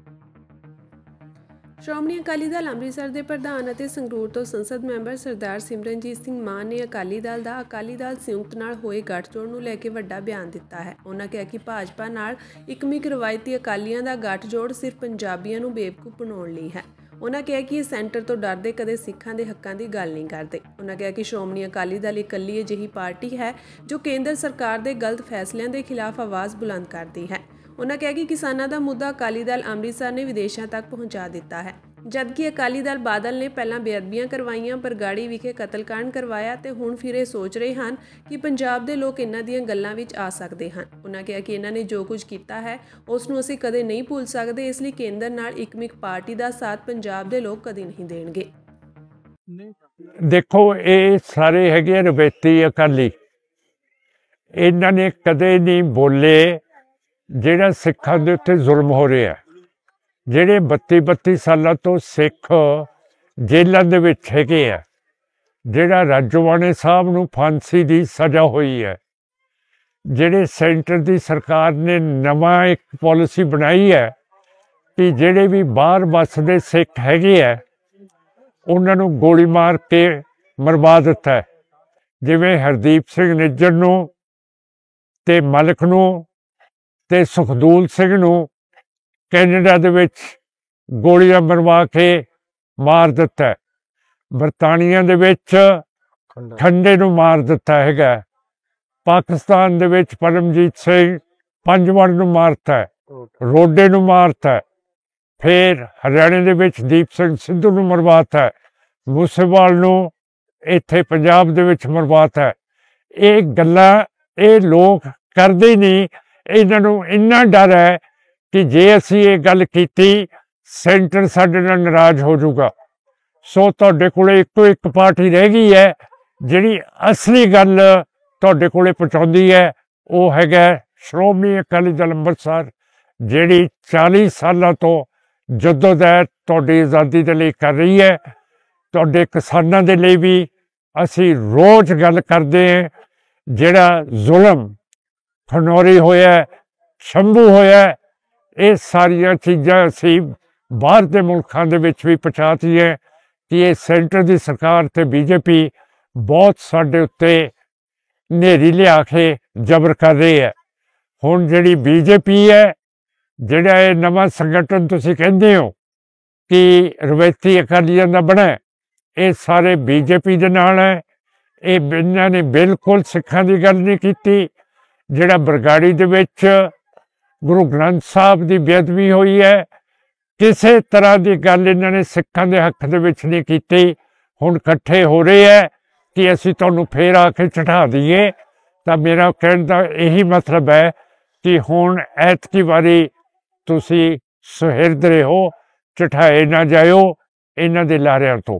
ਸ਼੍ਰੋਮਣੀ ਅਕਾਲੀ ਦਲ ਅੰਮ੍ਰਿਤਸਰ ਦੇ ਪ੍ਰਧਾਨ ਅਤੇ ਸੰਗਰੂਰ ਤੋਂ ਸੰਸਦ ਮੈਂਬਰ ਸਰਦਾਰ ਸਿਮਰਨਜੀਤ ਸਿੰਘ ਮਾਨ ਨੇ ਅਕਾਲੀ ਦਲ ਦਾ ਅਕਾਲੀ ਦਲ ਸੰਯੁਕਤ ਨਾਲ ਹੋਏ ਗੱਠਜੋੜ ਨੂੰ ਲੈ ਕੇ ਵੱਡਾ ਬਿਆਨ ਦਿੱਤਾ ਹੈ। ਉਹਨਾਂ ਕਿਹਾ ਕਿ ਭਾਜਪਾ ਨਾਲ ਇਕਮਿਕ ਰਵਾਇਤੀ ਅਕਾਲੀਆਂ ਦਾ ਗੱਠਜੋੜ ਸਿਰਫ ਪੰਜਾਬੀਆਂ ਨੂੰ ਬੇਵਕੂਫ ਬਣਾਉਣ ਲਈ ਹੈ। ਉਹਨਾਂ ਕਿਹਾ ਕਿ ਇਹ ਸੈਂਟਰ ਤੋਂ ਡਰਦੇ ਕਦੇ ਸਿੱਖਾਂ ਦੇ ਹੱਕਾਂ ਦੀ ਗੱਲ ਨਹੀਂ ਕਰਦੇ। ਉਹਨਾਂ ਕਿਹਾ ਕਿ ਸ਼੍ਰੋਮਣੀ ਅਕਾਲੀ ਦਲ ਇਕੱਲੀ ਅਜਿਹੀ ਪਾਰਟੀ ਹੈ ਜੋ ਕੇਂਦਰ ਸਰਕਾਰ ਦੇ ਗਲਤ ਫੈਸਲਿਆਂ ਦੇ ਖਿਲਾਫ ਆਵਾਜ਼ ਬੁਲੰਦ ਕਰਦੀ ਹੈ। ਉਹਨਾਂ ਕਿਹਾ ਕਿ ਕਿਸਾਨਾਂ ਦਾ ਮੁੱਦਾ ਅਕਾਲੀ ਦਲ ਅੰਮ੍ਰਿਤਸਰ ਨੇ ਵਿਦੇਸ਼ਾਂ ਤੱਕ ਪਹੁੰਚਾ ਦਿੱਤਾ ਹੈ, ਜਦਕਿ ਅਕਾਲੀ ਦਲ ਬਾਦਲ ਨੇ ਪਹਿਲਾਂ ਬੇਅਦਬੀਆਂ ਕਰਵਾਈਆਂ, ਬਰਗਾੜੀ ਵਿਖੇ ਕਤਲकांड ਕਰਵਾਇਆ ਤੇ ਹੁਣ ਫਿਰ ਇਹ ਸੋਚ ਰਹੇ ਹਨ ਕਿ ਪੰਜਾਬ ਦੇ ਲੋਕ ਇਹਨਾਂ ਦੀਆਂ ਗੱਲਾਂ ਵਿੱਚ ਆ ਸਕਦੇ ਹਨ। ਉਹਨਾਂ ਕਿਹਾ ਕਿ ਇਹਨਾਂ ਨੇ ਜੋ ਕੁਝ ਕੀਤਾ ਹੈ ਉਸ ਨੂੰ ਅਸੀਂ ਕਦੇ ਨਹੀਂ ਭੁੱਲ ਸਕਦੇ, ਇਸ ਲਈ ਕੇਂਦਰ ਨਾਲ ਇਕਮਿਕ ਪਾਰਟੀ ਦਾ ਸਾਥ ਪੰਜਾਬ ਦੇ ਲੋਕ ਕਦੇ ਨਹੀਂ ਦੇਣਗੇ। ਦੇਖੋ, ਇਹ ਸਾਰੇ ਹੈਗੇ ਰਵਾਇਤੀ ਅਕਾਲੀ, ਇਹਨਾਂ ਨੇ ਕਦੇ ਨਹੀਂ ਬੋਲੇ ਜਿਹੜਾ ਸਿੱਖਾਂ ਦੇ ਉੱਤੇ ਜ਼ੁਲਮ ਹੋ ਰਿਹਾ। ਜਿਹੜੇ 32 ਸਾਲਾਂ ਤੋਂ ਸਿੱਖ ਜੇਲ੍ਹਾਂ ਦੇ ਵਿੱਚ ਹੈਗੇ ਆ, ਜਿਹੜਾ ਰਾਜੋਆਣੇ ਸਾਹਿਬ ਨੂੰ ਫਾਂਸੀ ਦੀ ਸਜ਼ਾ ਹੋਈ ਹੈ, ਜਿਹੜੇ ਸੈਂਟਰ ਦੀ ਸਰਕਾਰ ਨੇ ਨਵਾਂ ਇੱਕ ਪਾਲਿਸੀ ਬਣਾਈ ਹੈ ਕਿ ਜਿਹੜੇ ਵੀ ਬਾਹਰ ਵੱਸਦੇ ਸਿੱਖ ਹੈਗੇ ਆ ਉਹਨਾਂ ਨੂੰ ਗੋਲੀ ਮਾਰ ਕੇ ਮਰਵਾ ਦਿੱਤਾ ਹੈ। ਜਿਵੇਂ ਹਰਦੀਪ ਸਿੰਘ ਨਿੱਜਰ ਨੂੰ ਤੇ ਮਲਕ ਨੂੰ ਤੇ ਸੁਖਦੂਲ ਸਿੰਘ ਨੂੰ ਕੈਨੇਡਾ ਦੇ ਵਿੱਚ ਗੋਲੀਆਂ ਮਰਵਾ ਕੇ ਮਾਰ ਦਿੱਤਾ। ਬਰਤਾਨੀਆ ਦੇ ਵਿੱਚ ਠੰਡੇ ਨੂੰ ਮਾਰ ਦਿੱਤਾ ਹੈਗਾ। ਪਾਕਿਸਤਾਨ ਦੇ ਵਿੱਚ ਪਰਮਜੀਤ ਸਿੰਘ ਪੰਜਵੜ ਨੂੰ ਮਾਰਤਾ। ਰੋਡੇ ਨੂੰ ਮਾਰਤਾ, ਫਿਰ ਹਰਿਆਣੇ ਦੇ ਵਿੱਚ ਦੀਪ ਸਿੰਘ ਸਿੱਧੂ ਨੂੰ ਮਰਵਾਤਾ, ਮੂਸੇਵਾਲ ਨੂੰ ਇੱਥੇ ਪੰਜਾਬ ਦੇ ਵਿੱਚ ਮਰਵਾਤਾ। ਇਹ ਗੱਲਾਂ ਇਹ ਲੋਕ ਕਰਦੇ ਨਹੀਂ। ਇਹਨਾਂ ਨੂੰ ਇੰਨਾ ਡਰ ਹੈ ਕਿ ਜੇ ਅਸੀਂ ਇਹ ਗੱਲ ਕੀਤੀ ਸੈਂਟਰ ਸਾਡੇ ਨਾਲ ਨਾਰਾਜ਼ ਹੋ ਜਾਊਗਾ। ਸੋ ਤੁਹਾਡੇ ਕੋਲ ਇੱਕੋ ਇੱਕ ਪਾਰਟੀ ਰਹਿ ਗਈ ਹੈ ਜਿਹੜੀ ਅਸਲੀ ਗੱਲ ਤੁਹਾਡੇ ਕੋਲੇ ਪਹੁੰਚਾਉਂਦੀ ਹੈ, ਉਹ ਹੈਗਾ ਸ਼੍ਰੋਮਣੀ ਅਕਾਲੀ ਦਲ ਅੰਮ੍ਰਿਤਸਰ, ਜਿਹੜੀ 40 ਸਾਲਾਂ ਤੋਂ ਜਦੋਜਹਿਦ ਤੁਹਾਡੀ ਆਜ਼ਾਦੀ ਦੇ ਲਈ ਕਰ ਰਹੀ ਹੈ। ਤੁਹਾਡੇ ਕਿਸਾਨਾਂ ਦੇ ਲਈ ਵੀ ਅਸੀਂ ਰੋਜ਼ ਗੱਲ ਕਰਦੇ ਹਾਂ। ਜਿਹੜਾ ਜ਼ੁਲਮ ਖਨੌਰੀ ਹੋਇਆ, ਸ਼ੰਭੂ ਹੋਇਆ, ਇਹ ਸਾਰੀਆਂ ਚੀਜ਼ਾਂ ਅਸੀਂ ਬਾਹਰ ਦੇ ਮੁਲਕਾਂ ਦੇ ਵਿੱਚ ਵੀ ਪਹੁੰਚਾਤੀਆਂ ਕਿ ਇਹ ਸੈਂਟਰ ਦੀ ਸਰਕਾਰ ਤੇ ਬੀਜੇਪੀ ਬਹੁਤ ਸਾਡੇ ਉੱਤੇ ਹਨੇਰੀ ਲਿਆ ਕੇ ਜ਼ਬਰ ਕਰ ਰਹੀ ਹੈ। ਹੁਣ ਜਿਹੜੀ ਬੀਜੇਪੀ ਹੈ, ਜਿਹੜਾ ਇਹ ਨਵਾਂ ਸੰਗਠਨ ਤੁਸੀਂ ਕਹਿੰਦੇ ਹੋ ਕਿ ਰਵਾਇਤੀ ਅਕਾਲੀਆਂ ਦਾ ਬਣਾ, ਇਹ ਸਾਰੇ ਬੀਜੇਪੀ ਦੇ ਨਾਲ ਹੈ। ਇਹ ਇਹਨਾਂ ਨੇ ਬਿਲਕੁਲ ਸਿੱਖਾਂ ਦੀ ਗੱਲ ਨਹੀਂ ਕੀਤੀ। ਜਿਹੜਾ ਬਰਗਾੜੀ ਦੇ ਵਿੱਚ ਗੁਰੂ ਗ੍ਰੰਥ ਸਾਹਿਬ ਦੀ ਬੇਅਦਬੀ ਹੋਈ ਹੈ, ਕਿਸੇ ਤਰ੍ਹਾਂ ਦੀ ਗੱਲ ਇਹਨਾਂ ਨੇ ਸਿੱਖਾਂ ਦੇ ਹੱਕ ਦੇ ਵਿੱਚ ਨਹੀਂ ਕੀਤੀ। ਹੁਣ ਇਕੱਠੇ ਹੋ ਰਹੇ ਹੈ ਕਿ ਅਸੀਂ ਤੁਹਾਨੂੰ ਫੇਰ ਆ ਕੇ ਚੜ੍ਹਾ ਦਈਏ। ਤਾਂ ਮੇਰਾ ਕਹਿਣ ਦਾ ਇਹੀ ਮਤਲਬ ਹੈ ਕਿ ਹੁਣ ਐਤਕੀ ਵਾਰੀ ਤੁਸੀਂ ਸੁਹਿਰਦ ਰਹੋ, ਚੜ੍ਹਾਏ ਨਾ ਜਾਇਓ ਇਹਨਾਂ ਦੇ ਲਾਰਿਆਂ ਤੋਂ।